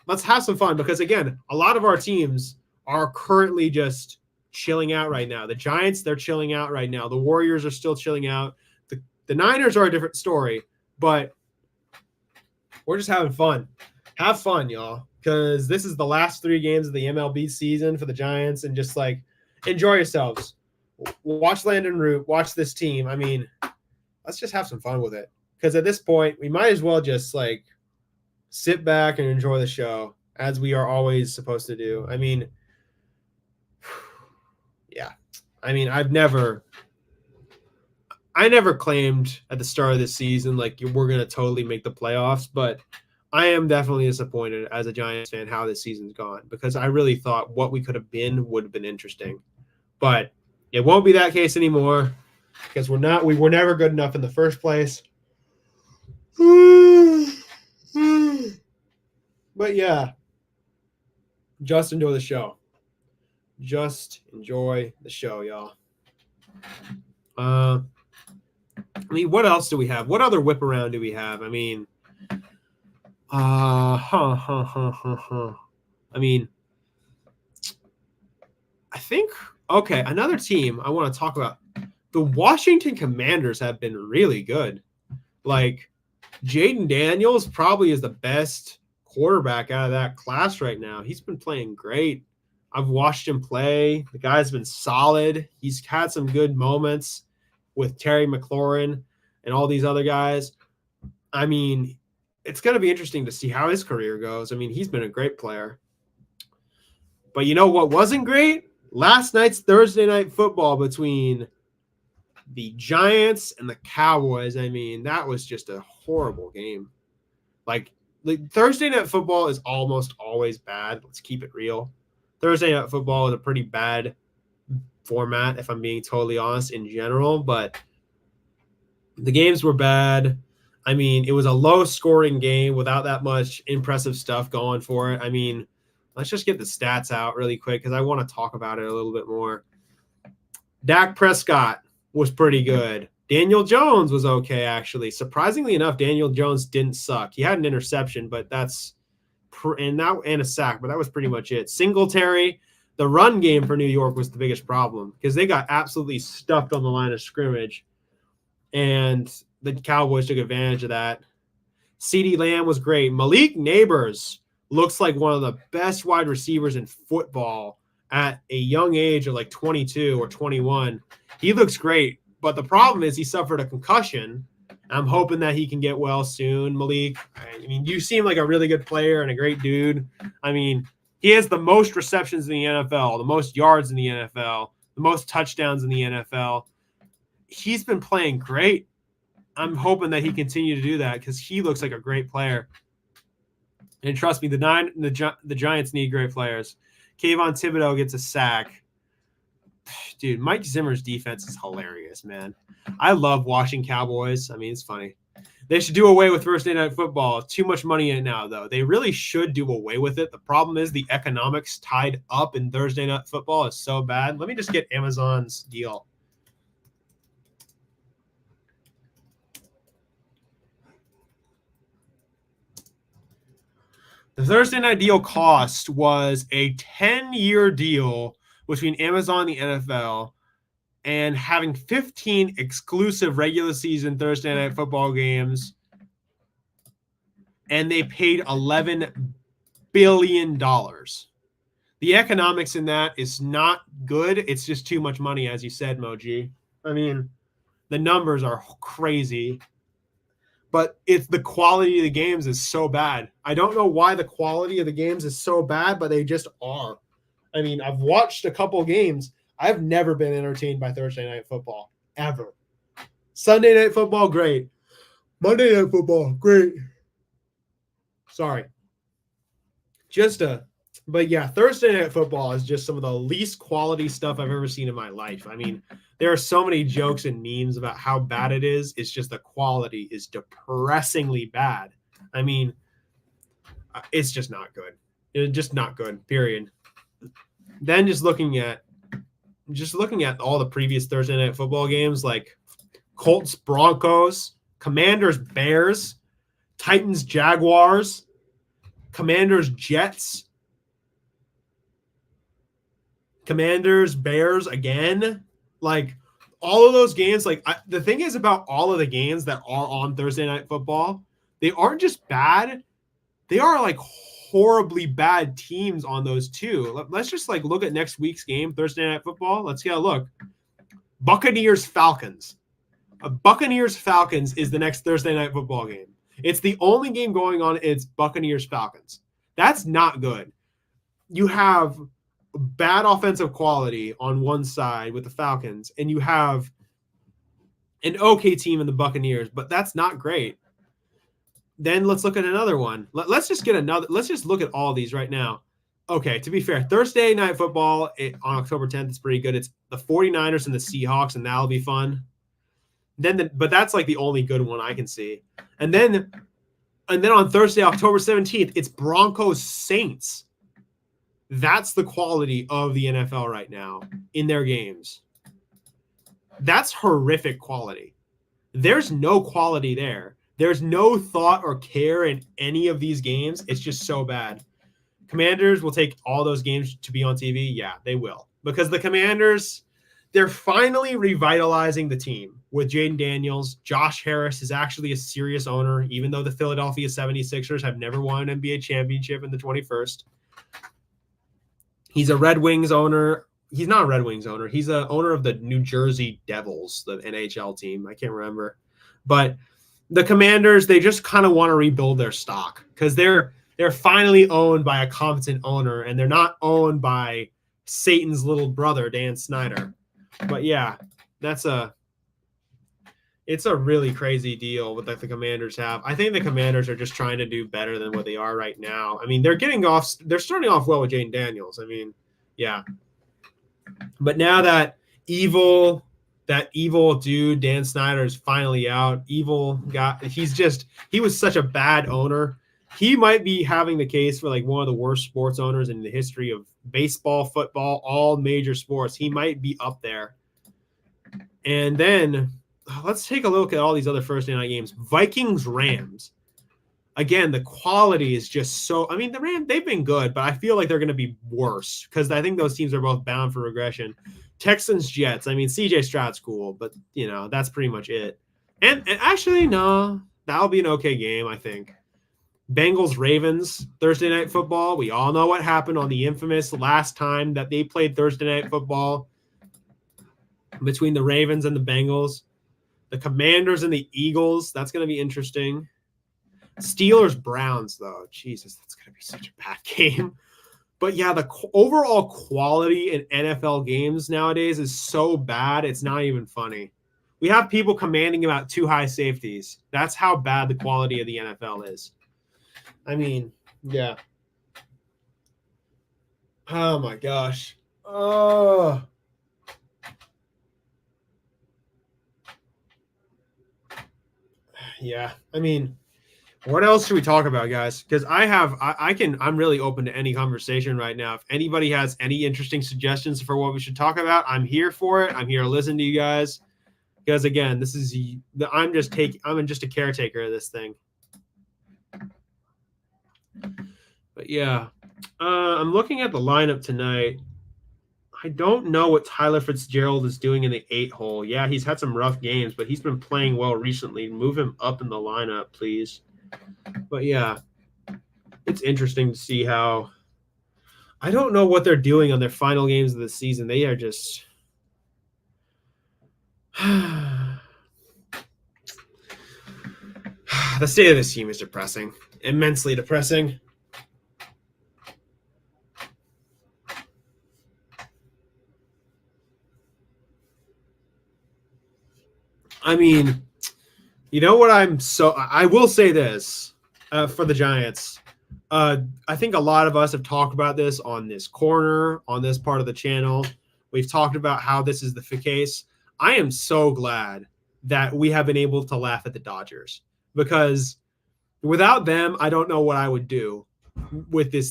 S2: Let's have some fun because, again, a lot of our teams are currently just chilling out right now. The Giants, they're chilling out right now. The Warriors are still chilling out. The Niners are a different story, but we're just having fun. Have fun, y'all, because this is the last 3 games of the MLB season for the Giants, and just, like, enjoy yourselves. Watch Landon Root. Watch this team. I mean, let's just have some fun with it because at this point, we might as well just, like, sit back and enjoy the show as we are always supposed to do. I mean, yeah. I mean, I never claimed at the start of this season like we're going to totally make the playoffs, but I am definitely disappointed as a Giants fan how this season's gone because I really thought what we could have been would have been interesting. But it won't be that case anymore because we were never good enough in the first place. But yeah, just enjoy the show. Just enjoy the show, y'all. I mean, what else do we have? What other whip around do we have? I mean, I mean, I think, okay, another team I want to talk about. The Washington Commanders have been really good. Like, Jaden Daniels probably is the best quarterback out of that class right now. He's been playing great. I've watched him play. The guy's been solid. He's had some good moments with Terry McLaurin and all these other guys. I mean, it's going to be interesting to see how his career goes. I mean, he's been a great player. But you know what wasn't great? Last night's Thursday night football between the Giants and the Cowboys. I mean, that was just a horrible game. Like Thursday night football is almost always bad. Let's keep it real. Thursday night football is a pretty bad format, if I'm being totally honest, in general. But the games were bad. I mean, it was a low-scoring game without that much impressive stuff going for it. I mean, let's just get the stats out really quick because I want to talk about it a little bit more. Dak Prescott was pretty good. Daniel Jones was okay, actually. Surprisingly enough, Daniel Jones didn't suck. He had an interception, but and a sack, but that was pretty much it. Singletary, the run game for New York was the biggest problem because they got absolutely stuffed on the line of scrimmage, and the Cowboys took advantage of that. CeeDee Lamb was great. Malik Neighbors looks like one of the best wide receivers in football at a young age of like 22 or 21. He looks great, but the problem is he suffered a concussion. I'm hoping that he can get well soon, Malik. I mean, you seem like a really good player and a great dude. I mean, he has the most receptions in the NFL, the most yards in the NFL, the most touchdowns in the NFL. He's been playing great. I'm hoping that he continue to do that because he looks like a great player. And trust me, the Giants need great players. Kayvon Thibodeau gets a sack. Dude, Mike Zimmer's defense is hilarious, man. I love watching Cowboys. I mean, it's funny. They should do away with Thursday night football. Too much money in it now, though. They really should do away with it. The problem is the economics tied up in Thursday night football is so bad. Let me just get Amazon's deal. The Thursday night deal cost was a 10-year deal between Amazon and the NFL and having 15 exclusive regular season Thursday night football games. And they paid $11 billion. The economics in that is not good. It's just too much money, as you said, Moji. I mean, the numbers are crazy, but it's the quality of the games is so bad. I don't know why the quality of the games is so bad, but they just are. I mean, I've watched a couple games. I've never been entertained by Thursday Night Football, ever. Sunday Night Football, great. Monday Night Football, great. Sorry. But yeah, Thursday Night Football is just some of the least quality stuff I've ever seen in my life. I mean, there are so many jokes and memes about how bad it is. It's just the quality is depressingly bad. I mean, it's just not good. It's just not good, period. Then just looking at all the previous Thursday Night Football games, like Colts, Broncos, Commanders, Bears, Titans, Jaguars, Commanders, Jets, Commanders, Bears again. Like all of those games, the thing is about all of the games that are on Thursday Night Football, they aren't just bad. They are like horribly bad teams on those too. Let's just look at next week's game, Thursday Night Football. Let's get a look. Buccaneers, Falcons. Buccaneers, Falcons is the next Thursday Night Football game. It's the only game going on. It's Buccaneers, Falcons. That's not good. You have bad offensive quality on one side with the Falcons, and you have an okay team in the Buccaneers, but that's not great. Then let's look at another one. Let's just look at all these right now. Okay, to be fair, Thursday Night Football on October 10th is pretty good. It's the 49ers and the Seahawks, and that'll be fun. But that's like the only good one I can see. And then on Thursday, October 17th, it's Broncos Saints. That's the quality of the NFL right now in their games. That's horrific quality. There's no quality there. There's no thought or care in any of these games. It's just so bad. Commanders will take all those games to be on TV. Yeah, they will. Because the Commanders, they're finally revitalizing the team with Jaden Daniels. Josh Harris is actually a serious owner, even though the Philadelphia 76ers have never won an NBA championship in the 21st. He's a Red Wings owner. He's not a Red Wings owner. He's an owner of the New Jersey Devils, the NHL team. I can't remember. But the Commanders, they just kind of want to rebuild their stock because they're finally owned by a competent owner, and they're not owned by Satan's little brother, Dan Snyder. But yeah, it's a really crazy deal that the Commanders have. I think the Commanders are just trying to do better than what they are right now. I mean, they're starting off well with Jaden Daniels. I mean, yeah. But now that evil dude, Dan Snyder, is finally out. He was such a bad owner. He might be having the case for one of the worst sports owners in the history of baseball, football, all major sports. He might be up there. And then let's take a look at all these other Thursday night games. Vikings, Rams. Again, the quality is just so – I mean, the Rams, they've been good, but I feel like they're going to be worse because I think those teams are both bound for regression. Texans, Jets. I mean, CJ Stroud's cool, but, that's pretty much it. And actually, no, that'll be an okay game, I think. Bengals, Ravens, Thursday Night Football. We all know what happened on the infamous last time that they played Thursday Night Football between the Ravens and the Bengals. The Commanders and the Eagles. That's going to be interesting. Steelers, Browns, though. Jesus, that's going to be such a bad game. But yeah, the overall quality in NFL games nowadays is so bad, it's not even funny. We have people commanding about 2 high safeties. That's how bad the quality of the NFL is. I mean, yeah. Oh, my gosh. Oh. Yeah, I mean, what else should we talk about, guys? Because I'm really open to any conversation right now. If anybody has any interesting suggestions for what we should talk about, I'm here for it. I'm here to listen to you guys. Because again, I'm just a caretaker of this thing. But yeah, I'm looking at the lineup tonight. I don't know what Tyler Fitzgerald is doing in the 8-hole. Yeah, he's had some rough games, but he's been playing well recently. Move him up in the lineup, please. But yeah, it's interesting to see how. I don't know what they're doing on their final games of the season. They are just. The state of this team is depressing, immensely depressing. I mean, you know what? I will say this for the Giants. I think a lot of us have talked about this on this corner, on this part of the channel. We've talked about how this is the case. I am so glad that we have been able to laugh at the Dodgers, because without them, I don't know what I would do with the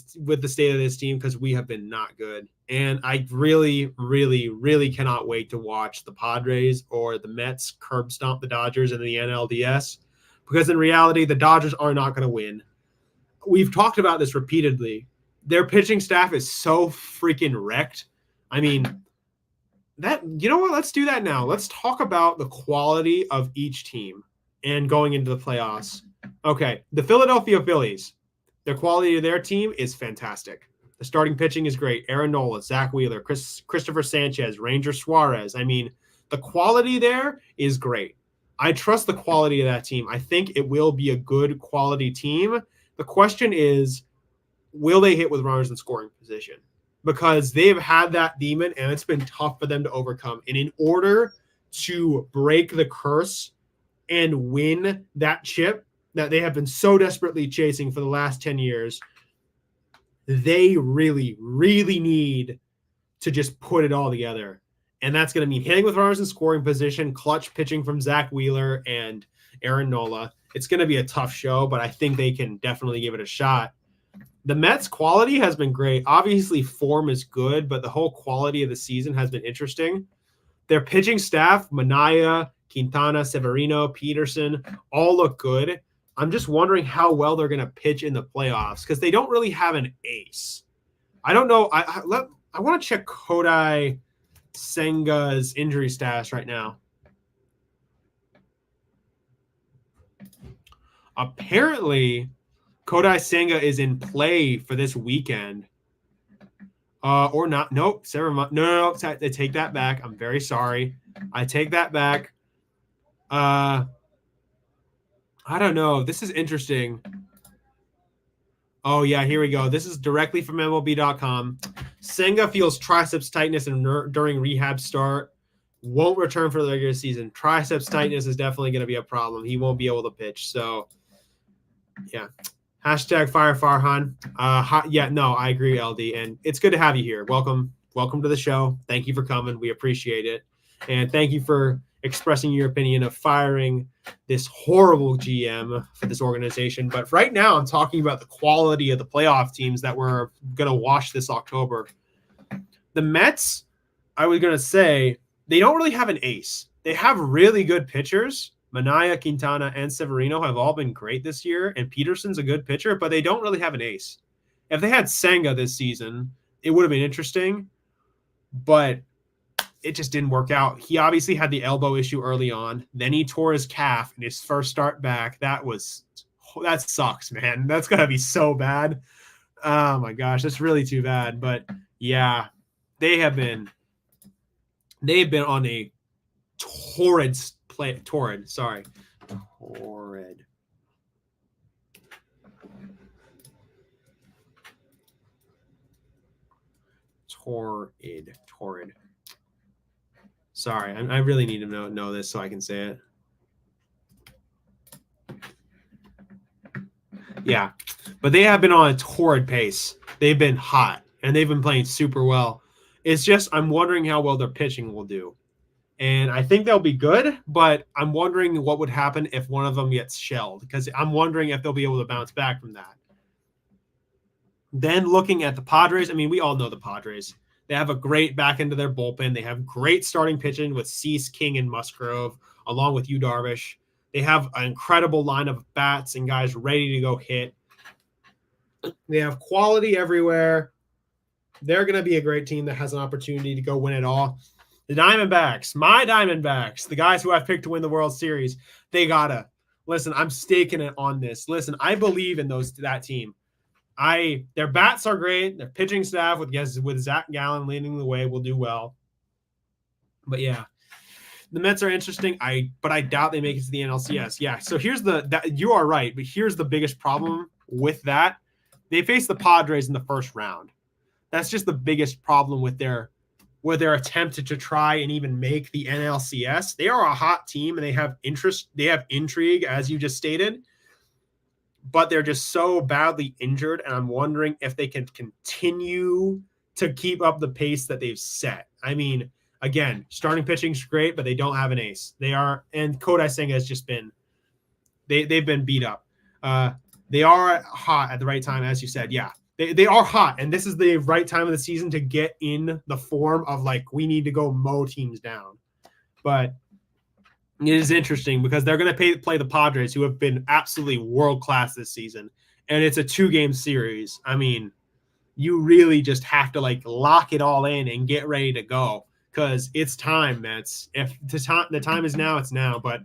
S2: state of this team, because we have been not good. And I really, really, really cannot wait to watch the Padres or the Mets curb stomp the Dodgers in the NLDS, because in reality, the Dodgers are not going to win. We've talked about this repeatedly. Their pitching staff is so freaking wrecked. I mean, you know what? Let's do that now. Let's talk about the quality of each team and going into the playoffs. Okay, the Philadelphia Phillies, the quality of their team is fantastic. The starting pitching is great. Aaron Nola, Zach Wheeler, Christopher Sanchez, Ranger Suarez. I mean, the quality there is great. I trust the quality of that team. I think it will be a good quality team. The question is, will they hit with runners in scoring position? Because they've had that demon, and it's been tough for them to overcome. And in order to break the curse and win that chip that they have been so desperately chasing for the last 10 years, they really, really need to just put it all together. And that's going to mean hitting with runners in scoring position, clutch pitching from Zach Wheeler and Aaron Nola. It's going to be a tough show, but I think they can definitely give it a shot. The Mets' quality has been great. Obviously, form is good, but the whole quality of the season has been interesting. Their pitching staff, Manaea, Quintana, Severino, Peterson, all look good. I'm just wondering how well they're going to pitch in the playoffs, because they don't really have an ace. I don't know. I want to check Kodai Senga's injury status right now. Apparently, Kodai Senga is in play for this weekend. Or not. Nope. No. I take that back. I'm very sorry. I take that back. I don't know. This is interesting. Oh, yeah, here we go. This is directly from MLB.com. Senga feels triceps tightness during rehab start. Won't return for the regular season. Triceps tightness is definitely going to be a problem. He won't be able to pitch. So, yeah. Hashtag fire Farhan. Yeah, no, I agree, LD. And it's good to have you here. Welcome to the show. Thank you for coming. We appreciate it. And thank you for expressing your opinion of firing this horrible GM for this organization. But right now, I'm talking about the quality of the playoff teams that we're going to watch this October. The Mets, I was going to say, they don't really have an ace. They have really good pitchers. Manaea, Quintana, and Severino have all been great this year, and Peterson's a good pitcher, but they don't really have an ace. If they had Senga this season, it would have been interesting, but it just didn't work out. He obviously had the elbow issue early on. Then he tore his calf in his first start back. That sucks, man. That's going to be so bad. Oh, my gosh. That's really too bad. But, yeah, they've been on a torrid. Sorry, I really need to know this so I can say it. Yeah, but they have been on a torrid pace. They've been hot, and they've been playing super well. It's just I'm wondering how well their pitching will do. And I think they'll be good, but I'm wondering what would happen if one of them gets shelled, because I'm wondering if they'll be able to bounce back from that. Then looking at the Padres, I mean, we all know the Padres. They have a great back end of their bullpen. They have great starting pitching with Cease, King, and Musgrove, along with Yu Darvish. They have an incredible line of bats and guys ready to go hit. They have quality everywhere. They're going to be a great team that has an opportunity to go win it all. The Diamondbacks, my Diamondbacks, the guys who I've picked to win the World Series, they gotta. Listen, I'm staking it on this. Listen, I believe in that team. Their bats are great. Their pitching staff with Zach Gallen leading the way will do well. But yeah, the Mets are interesting. But I doubt they make it to the NLCS. Yeah. So you are right, but here's the biggest problem with that. They face the Padres in the first round. That's just the biggest problem with their attempt to try and even make the NLCS. They are a hot team and they have interest. They have intrigue, as you just stated, but they're just so badly injured. And I'm wondering if they can continue to keep up the pace that they've set. I mean, again, starting pitching's great, but they don't have an ace. And Kodai Senga has just been, they've been beat up. They are hot at the right time, as you said. Yeah, they are hot, and this is the right time of the season to get in the form of like, we need to go mow teams down. But it is interesting because they're going to play the Padres, who have been absolutely world-class this season, and it's a 2-game series. I mean, you really just have to like lock it all in and get ready to go because it's time, Mets. If the time is now, it's now. But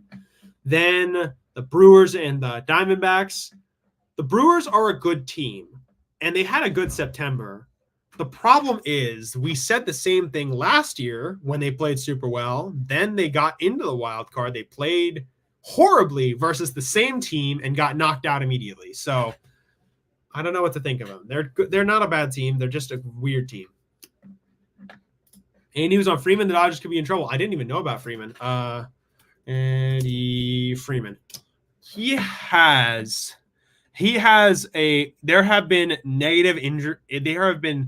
S2: then the Brewers and the Diamondbacks. The Brewers are a good team, and they had a good September. The problem is we said the same thing last year when they played super well. Then they got into the wild card. They played horribly versus the same team and got knocked out immediately. So I don't know what to think of them. They're not a bad team. They're just a weird team. And he was on Freeman. The Dodgers could be in trouble. I didn't even know about Freeman. Andy Freeman. There have been negative injury. The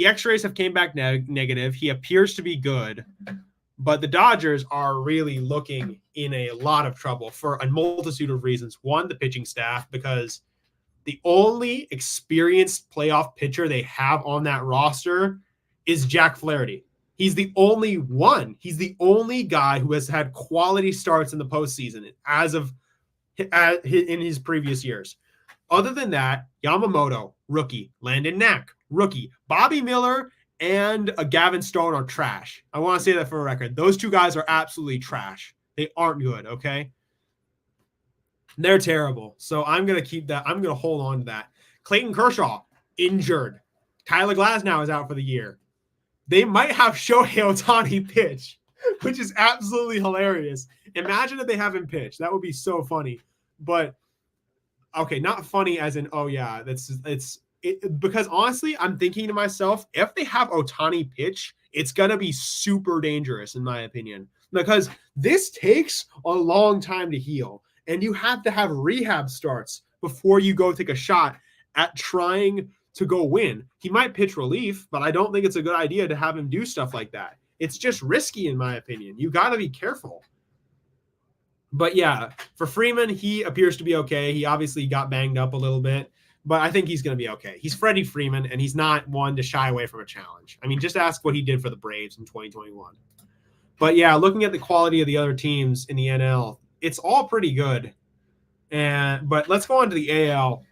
S2: x-rays have came back negative. He appears to be good, but the Dodgers are really looking in a lot of trouble for a multitude of reasons. One, the pitching staff, because the only experienced playoff pitcher they have on that roster is Jack Flaherty. He's the only one. He's the only guy who has had quality starts in the postseason in his previous years. Other than that, Yamamoto, rookie. Landon Knack, rookie. Bobby Miller and Gavin Stone are trash. I want to say that for a record. Those two guys are absolutely trash. They aren't good, okay? They're terrible. So I'm going to keep that. I'm going to hold on to that. Clayton Kershaw, injured. Tyler Glasnow is out for the year. They might have Shohei Ohtani pitch, which is absolutely hilarious. Imagine if they have him pitch. That would be so funny. But okay, not funny as in, oh yeah, because honestly, I'm thinking to myself, if they have Ohtani pitch, it's gonna be super dangerous in my opinion, because this takes a long time to heal, and you have to have rehab starts before you go take a shot at trying to go win. He might pitch relief, but I don't think it's a good idea to have him do stuff like that. It's just risky in my opinion. You got to be careful. But yeah, for Freeman, he appears to be okay. He obviously got banged up a little bit, but I think he's going to be okay. He's Freddie Freeman, and he's not one to shy away from a challenge. I mean, just ask what he did for the Braves in 2021. But yeah, looking at the quality of the other teams in the NL, it's all pretty good. But let's go on to the AL.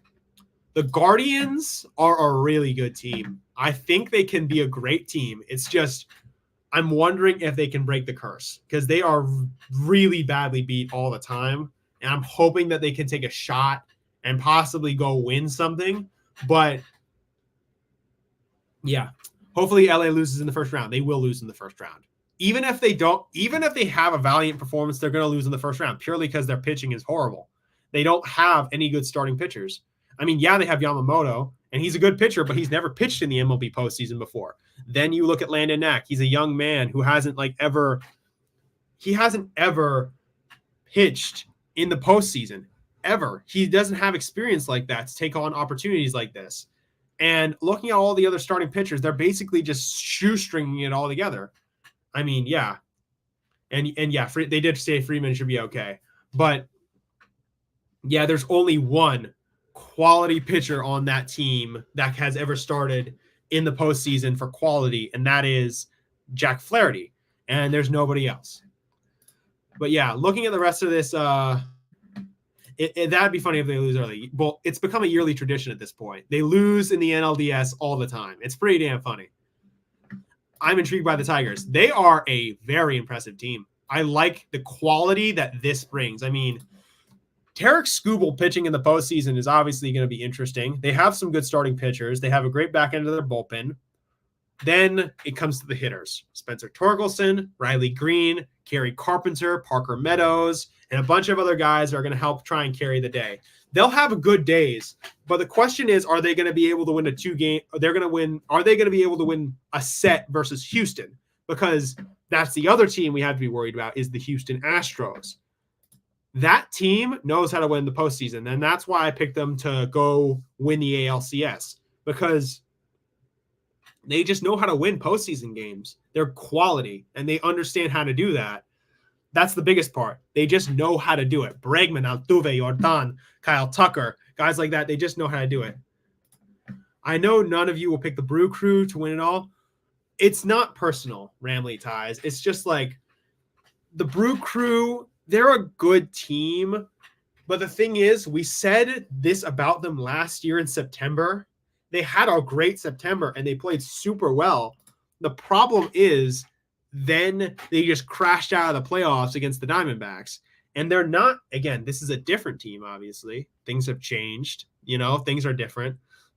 S2: The Guardians are a really good team. I think they can be a great team. It's just I'm wondering if they can break the curse because they are really badly beat all the time. And I'm hoping that they can take a shot and possibly go win something. But yeah, hopefully LA loses in the first round. They will lose in the first round. Even if they have a valiant performance, they're going to lose in the first round purely because their pitching is horrible. They don't have any good starting pitchers. I mean, yeah, they have Yamamoto, and he's a good pitcher, but he's never pitched in the MLB postseason before. Then you look at Landon Knack. He's a young man who hasn't ever pitched in the postseason, ever. He doesn't have experience like that to take on opportunities like this. And looking at all the other starting pitchers, they're basically just shoestringing it all together. I mean, yeah. And yeah, they did say Freeman should be okay. But yeah, there's only one quality pitcher on that team that has ever started in the postseason for quality, and that is Jack Flaherty. And there's nobody else. But yeah, looking at the rest of this, that'd be funny if they lose early. Well, it's become a yearly tradition at this point. They lose in the NLDS all the time. It's pretty damn funny. I'm intrigued by the Tigers. They are a very impressive team. I like the quality that this brings. I mean,
S3: Tarek Skubal pitching in the postseason is obviously going to be interesting. They have some good starting pitchers. They have a great back end of their bullpen. Then it comes to the hitters. Spencer Torkelson, Riley Green, Kerry Carpenter, Parker Meadows, and a bunch of other guys are going to help try and carry the day. They'll have good days, but the question is, are they going to be able to win a 2-game? Are they going to be able to win a set versus Houston? Because that's the other team we have to be worried about is the Houston Astros. That team knows how to win the postseason, and that's why I picked them to go win the ALCS, because they just know how to win postseason games. They're quality, and they understand how to do that. That's the biggest part. They just know how to do it. Bregman, Altuve, Jordan, Kyle Tucker, guys like that, they just know how to do it. I know none of you will pick the Brew Crew to win it all. It's not personal, Ramley Ties. It's just like the Brew Crew, they're a good team. But the thing is, we said this about them last year in September. They had a great September, and they played super well. The problem is then they just crashed out of the playoffs against the Diamondbacks. And they're not, again, this is a different team, obviously. Things have changed. Things are different.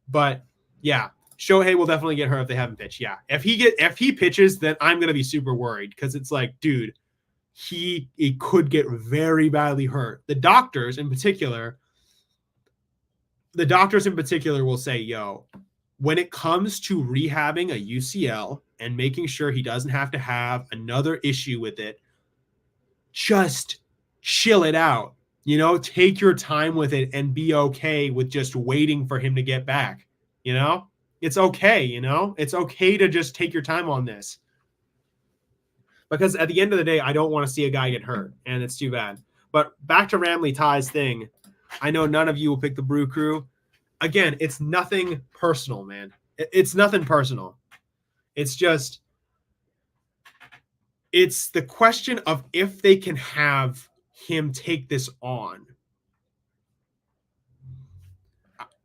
S3: But, yeah, Shohei will definitely get hurt if they haven't pitched. Yeah, if he pitches, then I'm going to be super worried because it's like, dude, he could get very badly hurt. The doctors in particular will say, yo, when it comes to rehabbing a UCL and making sure he doesn't have to have another issue with it, just chill it out. Take your time with it and be okay with just waiting for him to get back. It's okay. It's okay to just take your time on this. Because at the end of the day, I don't want to see a guy get hurt, and it's too bad. But back to Ramley Ty's thing. I know none of you will pick the Brew Crew. Again, it's nothing personal, man. It's nothing personal. It's just, it's the question of if they can have him take this on.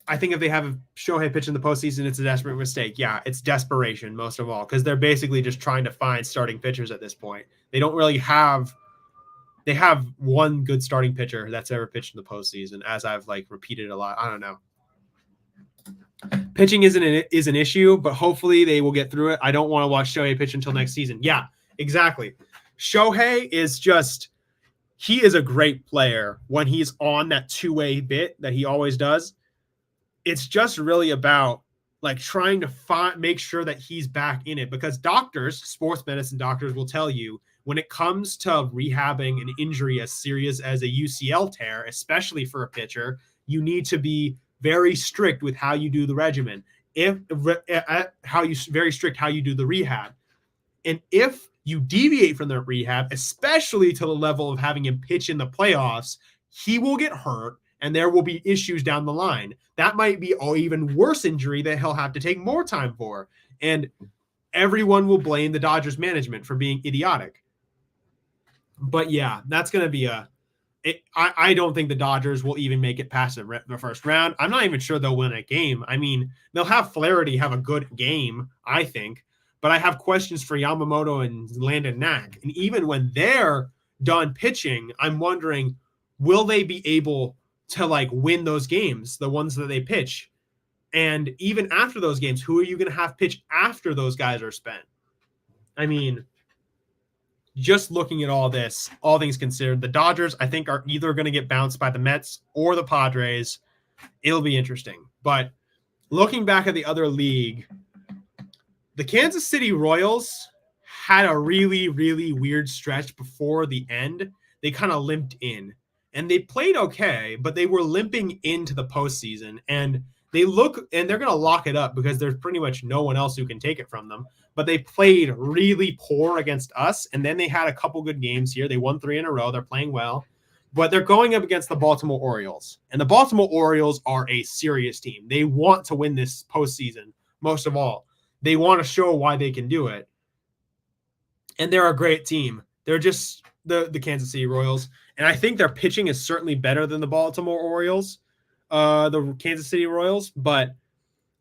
S3: I think if they have Shohei pitch in the postseason, it's a desperate mistake. Yeah, it's desperation most of all, because they're basically just trying to find starting pitchers at this point. They don't really have – they have one good starting pitcher that's ever pitched in the postseason, as I've repeated a lot. I don't know. Pitching is an issue, but hopefully they will get through it. I don't want to watch Shohei pitch until next season. Yeah, exactly. Shohei is just – he is a great player when he's on that two-way bit that he always does. It's just really about trying to make sure that he's back in it, because sports medicine doctors will tell you when it comes to rehabbing an injury as serious as a UCL tear, especially for a pitcher, you need to be very strict with how you do the regimen. Very strict how you do the rehab. And if you deviate from the rehab, especially to the level of having him pitch in the playoffs, he will get hurt. And there will be issues down the line. That might be an even worse injury that he'll have to take more time for. And everyone will blame the Dodgers management for being idiotic. But yeah, that's going to be I don't think the Dodgers will even make it past the first round. I'm not even sure they'll win a game. I mean, they'll have Flaherty have a good game, I think. But I have questions for Yamamoto and Landon Knack. And even when they're done pitching, I'm wondering, will they be able to win those games, the ones that they pitch? And even after those games, who are you going to have pitch after those guys are spent? I mean, just looking at all this, all things considered, the Dodgers, I think, are either going to get bounced by the Mets or the Padres. It'll be interesting. But looking back at the other league, the Kansas City Royals had a really, really weird stretch before the end. They kind of limped in. And they played okay, but they were limping into the postseason. And they're going to lock it up because there's pretty much no one else who can take it from them. But they played really poor against us. And then they had a couple good games here. They won 3 in a row. They're playing well. But they're going up against the Baltimore Orioles. And the Baltimore Orioles are a serious team. They want to win this postseason, most of all. They want to show why they can do it. And they're a great team. They're just the Kansas City Royals. And I think their pitching is certainly better than the Baltimore Orioles, the Kansas City Royals, but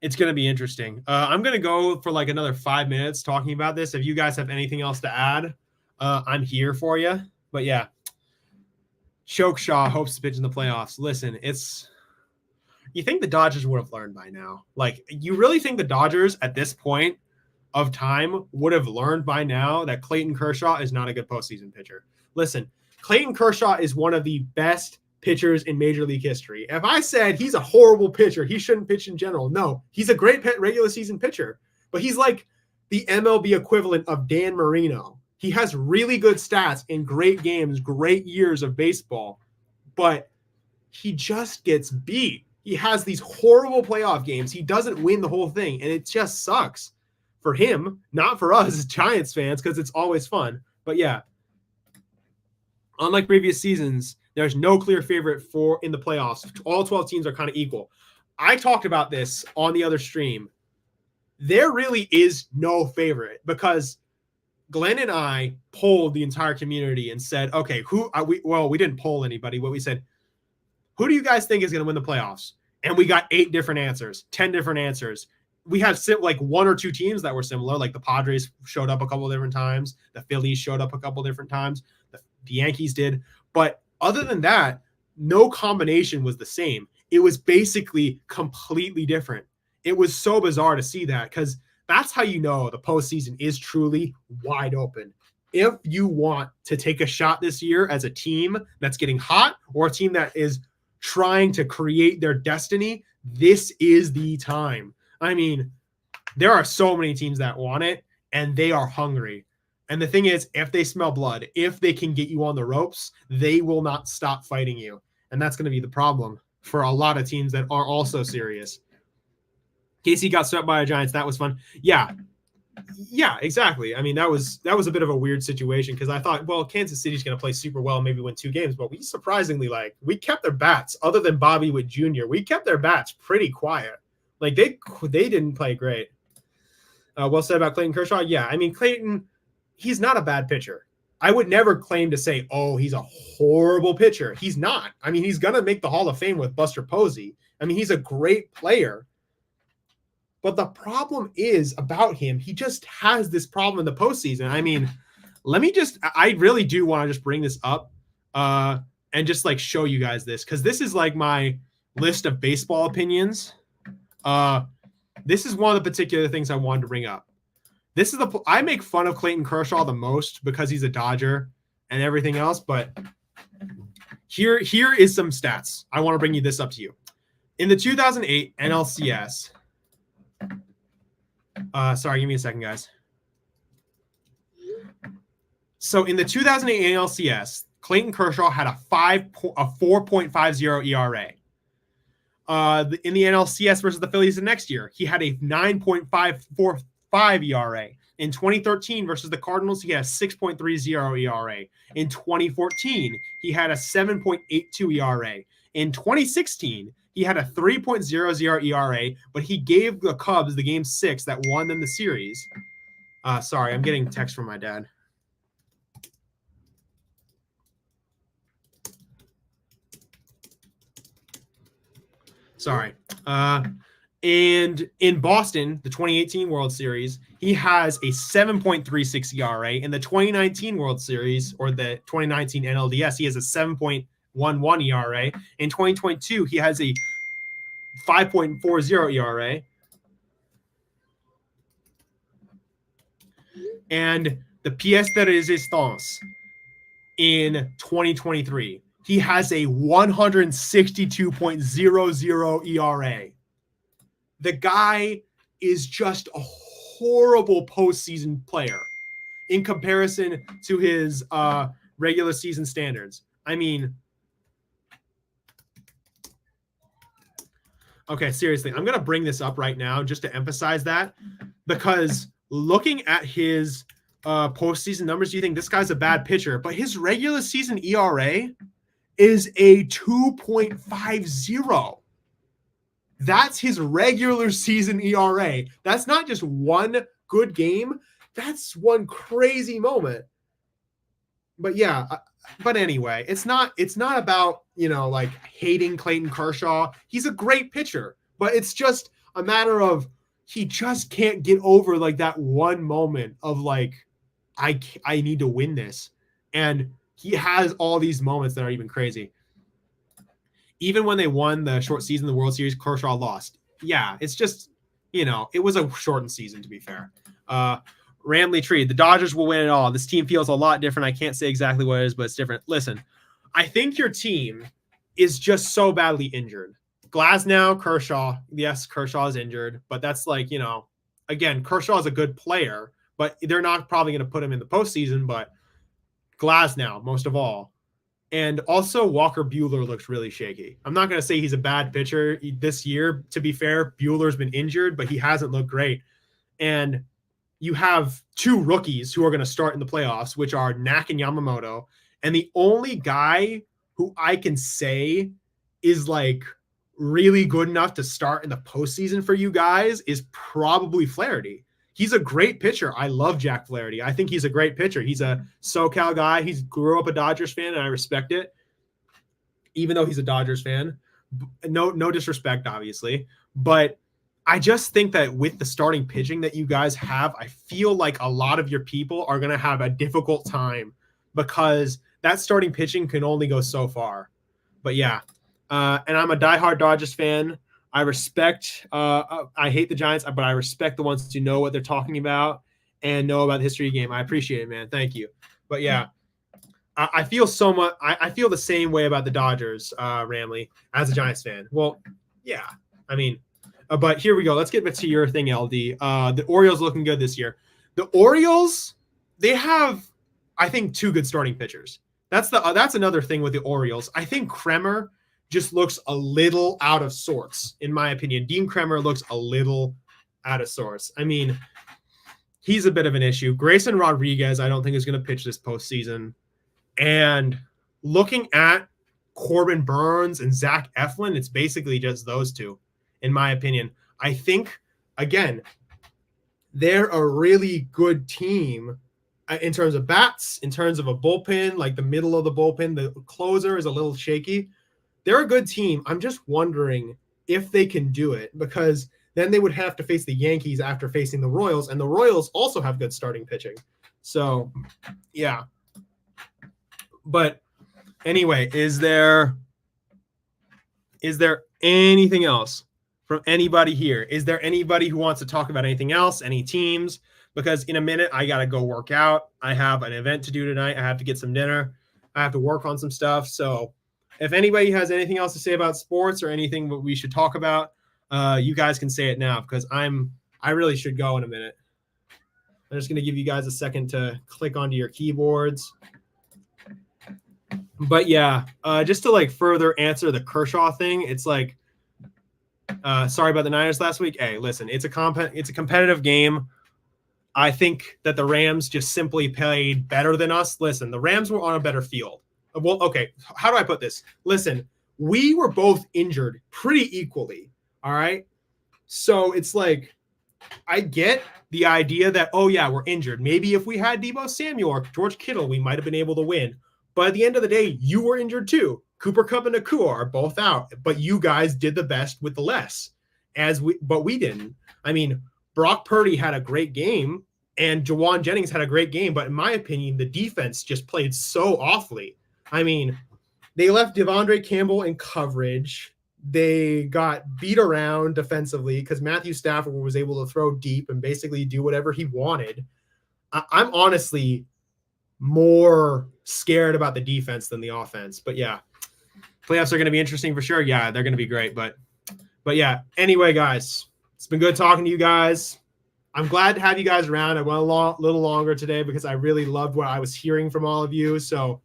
S3: it's going to be interesting. I'm going to go for another 5 minutes talking about this. If you guys have anything else to add, I'm here for you. But yeah, Chokeshaw hopes to pitch in the playoffs. Listen, you think the Dodgers would have learned by now? Like, you really think the Dodgers at this point of time would have learned by now that Clayton Kershaw is not a good postseason pitcher? Listen, Clayton Kershaw is one of the best pitchers in Major League history. If I said he's a horrible pitcher, he shouldn't pitch in general. No, he's a great regular season pitcher, but he's like the MLB equivalent of Dan Marino. He has really good stats in great games, great years of baseball, but he just gets beat. He has these horrible playoff games. He doesn't win the whole thing, and it just sucks for him, not for us as Giants fans, because it's always fun. But yeah, unlike previous seasons, there's no clear favorite in the playoffs. All 12 teams are kind of equal. I talked about this on the other stream. There really is no favorite because Glenn and I polled the entire community and said, okay, we didn't poll anybody, but we said, who do you guys think is going to win the playoffs? And we got 8 different answers, 10 different answers. We had like 1 or 2 teams that were similar, like the Padres showed up a couple of different times. The Phillies showed up a couple of different times. The Yankees did. But other than that, no combination was the same. It was basically completely different. It was so bizarre to see that because that's how you know the postseason is truly wide open. If you want to take a shot this year as a team that's getting hot or a team that is trying to create their destiny, this is the time. I mean, there are so many teams that want it, and they are hungry. And the thing is, if they smell blood, if they can get you on the ropes, they will not stop fighting you. And that's going to be the problem for a lot of teams that are also serious. Casey got swept by the Giants. That was fun. Yeah, exactly. I mean, that was a bit of a weird situation because I thought, well, Kansas City's going to play super well and maybe win 2 games. But we surprisingly, we kept their bats, other than Bobby Witt Jr., we kept their bats pretty quiet. Like, they didn't play great. Well said about Clayton Kershaw. Yeah, I mean, Clayton, he's not a bad pitcher. I would never claim to say, oh, he's a horrible pitcher. He's not. I mean, he's going to make the Hall of Fame with Buster Posey. I mean, he's a great player. But the problem is about him, he just has this problem in the postseason. I mean, I really do want to just bring this up and just like show you guys this because this is like my list of baseball opinions. This is one of the particular things I wanted to bring up. I make fun of Clayton Kershaw the most because he's a Dodger and everything else, but here is some stats. I want to bring this up to you. In the 2008 NLCS, sorry, give me a second, guys. So in the 2008 NLCS, Clayton Kershaw had a 4.50 ERA. In the NLCS versus the Phillies the next year, he had a 9.545 ERA. In 2013 versus the Cardinals, he had a 6.30 ERA. In 2014, he had a 7.82 ERA. In 2016, he had a 3.00 ERA, but he gave the Cubs the game 6 that won them the series. Sorry, I'm getting text from my dad. Sorry. And in Boston, the 2018 World Series, he has a 7.36 ERA. In the 2019 World Series, or the 2019 NLDS, he has a 7.11 ERA. In 2022, he has a 5.40 ERA. And the pièce de résistance in 2023, he has a 162.00 ERA. The guy is just a horrible postseason player in comparison to his regular season standards. I mean, okay, seriously, I'm going to bring this up right now just to emphasize that, because looking at his postseason numbers, you think this guy's a bad pitcher, but his regular season ERA is a 2.50. That's his regular season ERA. That's not just one good game. That's one crazy moment. But yeah, but anyway, it's not about, like hating Clayton Kershaw. He's a great pitcher, but it's just a matter of he just can't get over like that one moment of like, I need to win this. And he has all these moments that are even crazy. Even when they won the short season, the World Series, Kershaw lost. Yeah, it's just, it was a shortened season, to be fair. Ramley Tree, the Dodgers will win it all. This team feels a lot different. I can't say exactly what it is, but it's different. Listen, I think your team is just so badly injured. Glasnow, Kershaw. Yes, Kershaw is injured, but that's like, again, Kershaw is a good player, but they're not probably going to put him in the postseason, but Glasnow, most of all. And also Walker Buehler looks really shaky. I'm not going to say he's a bad pitcher this year. To be fair, Buehler's been injured, but he hasn't looked great. And you have two rookies who are going to start in the playoffs, which are Knack and Yamamoto. And the only guy who I can say is like really good enough to start in the postseason for you guys is probably Flaherty. He's a great pitcher. I love Jack Flaherty. I think he's a great pitcher. He's a SoCal guy. He grew up a Dodgers fan, and I respect it, even though he's a Dodgers fan. No disrespect, obviously. But I just think that with the starting pitching that you guys have, I feel like a lot of your people are going to have a difficult time because that starting pitching can only go so far. But yeah, and I'm a diehard Dodgers fan. I respect, I hate the Giants, but I respect the ones who know what they're talking about and know about the history of the game. I appreciate it, man. Thank you. But yeah, I feel so much. I feel the same way about the Dodgers, Ramley, as a Giants fan. Well, yeah, I mean, but here we go. Let's get back to your thing, LD. The Orioles looking good this year. The Orioles, they have, I think, two good starting pitchers. That's another thing with the Orioles. I think Kremer just looks a little out of sorts, in my opinion. Dean Kremer looks a little out of sorts. I mean, he's a bit of an issue. Grayson Rodriguez, I don't think is going to pitch this postseason. And looking at Corbin Burns and Zach Eflin, it's basically just those two, in my opinion. I think, again, they're a really good team in terms of bats, in terms of a bullpen, like the middle of the bullpen. The closer is a little shaky. They're a good team. I'm just wondering if they can do it, because then they would have to face the Yankees after facing the Royals, and the Royals also have good starting pitching. So, yeah. But anyway, is there anything else from anybody here? Is there anybody who wants to talk about anything else, any teams? Because in a minute, I got to go work out. I have an event to do tonight. I have to get some dinner. I have to work on some stuff. So if anybody has anything else to say about sports or anything that we should talk about, you guys can say it now, because I really should go in a minute. I'm just going to give you guys a second to click onto your keyboards. But yeah, just to like further answer the Kershaw thing, it's like, sorry about the Niners last week. Hey, listen, it's a competitive game. I think that the Rams just simply played better than us. Listen, the Rams were on a better field. Well, okay, how do I put this? Listen, we were both injured pretty equally, all right? So it's like, I get the idea that, oh yeah, we're injured. Maybe if we had Deebo Samuel or George Kittle, we might have been able to win. But at the end of the day, you were injured too. Cooper Kupp and Nakua are both out, but you guys did the best with the less. But we didn't. I mean, Brock Purdy had a great game, and Jawan Jennings had a great game, but in my opinion, the defense just played so awfully. I mean, they left Devondre Campbell in coverage. They got beat around defensively because Matthew Stafford was able to throw deep and basically do whatever he wanted. I'm honestly more scared about the defense than the offense. But yeah, playoffs are going to be interesting for sure. Yeah, they're going to be great. But yeah, anyway, guys, it's been good talking to you guys. I'm glad to have you guys around. I went a little longer today because I really loved what I was hearing from all of you. So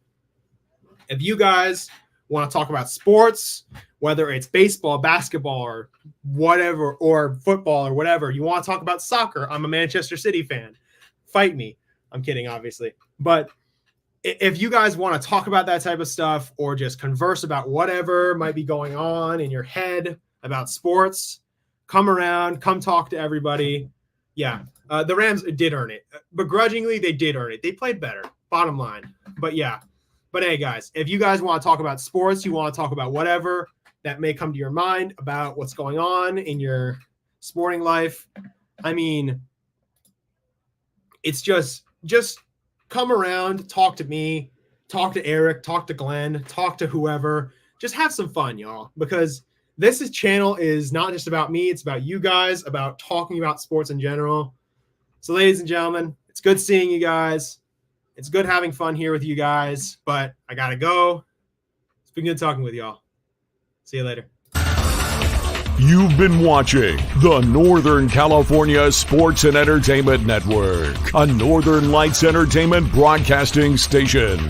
S3: if you guys want to talk about sports, whether it's baseball, basketball, or whatever, or football or whatever, you want to talk about soccer, I'm a Manchester City fan. Fight me. I'm kidding, obviously. But if you guys want to talk about that type of stuff or just converse about whatever might be going on in your head about sports, come around, come talk to everybody. Yeah, the Rams did earn it. Begrudgingly, they did earn it. They played better, bottom line. But yeah. But hey, guys, if you guys want to talk about sports, you want to talk about whatever that may come to your mind about what's going on in your sporting life, I mean, it's just come around, talk to me.
S2: talk to Eric, talk to Glenn, talk to whoever. Just have some fun, y'all, because this channel is not just about me. It's about you guys, about talking about sports in general. So, ladies and gentlemen, it's good seeing you guys. It's good having fun here with you guys, but I got to go. It's been good talking with y'all. See you later.
S1: You've been watching the Northern California Sports and Entertainment Network, a Northern Lights Entertainment broadcasting station.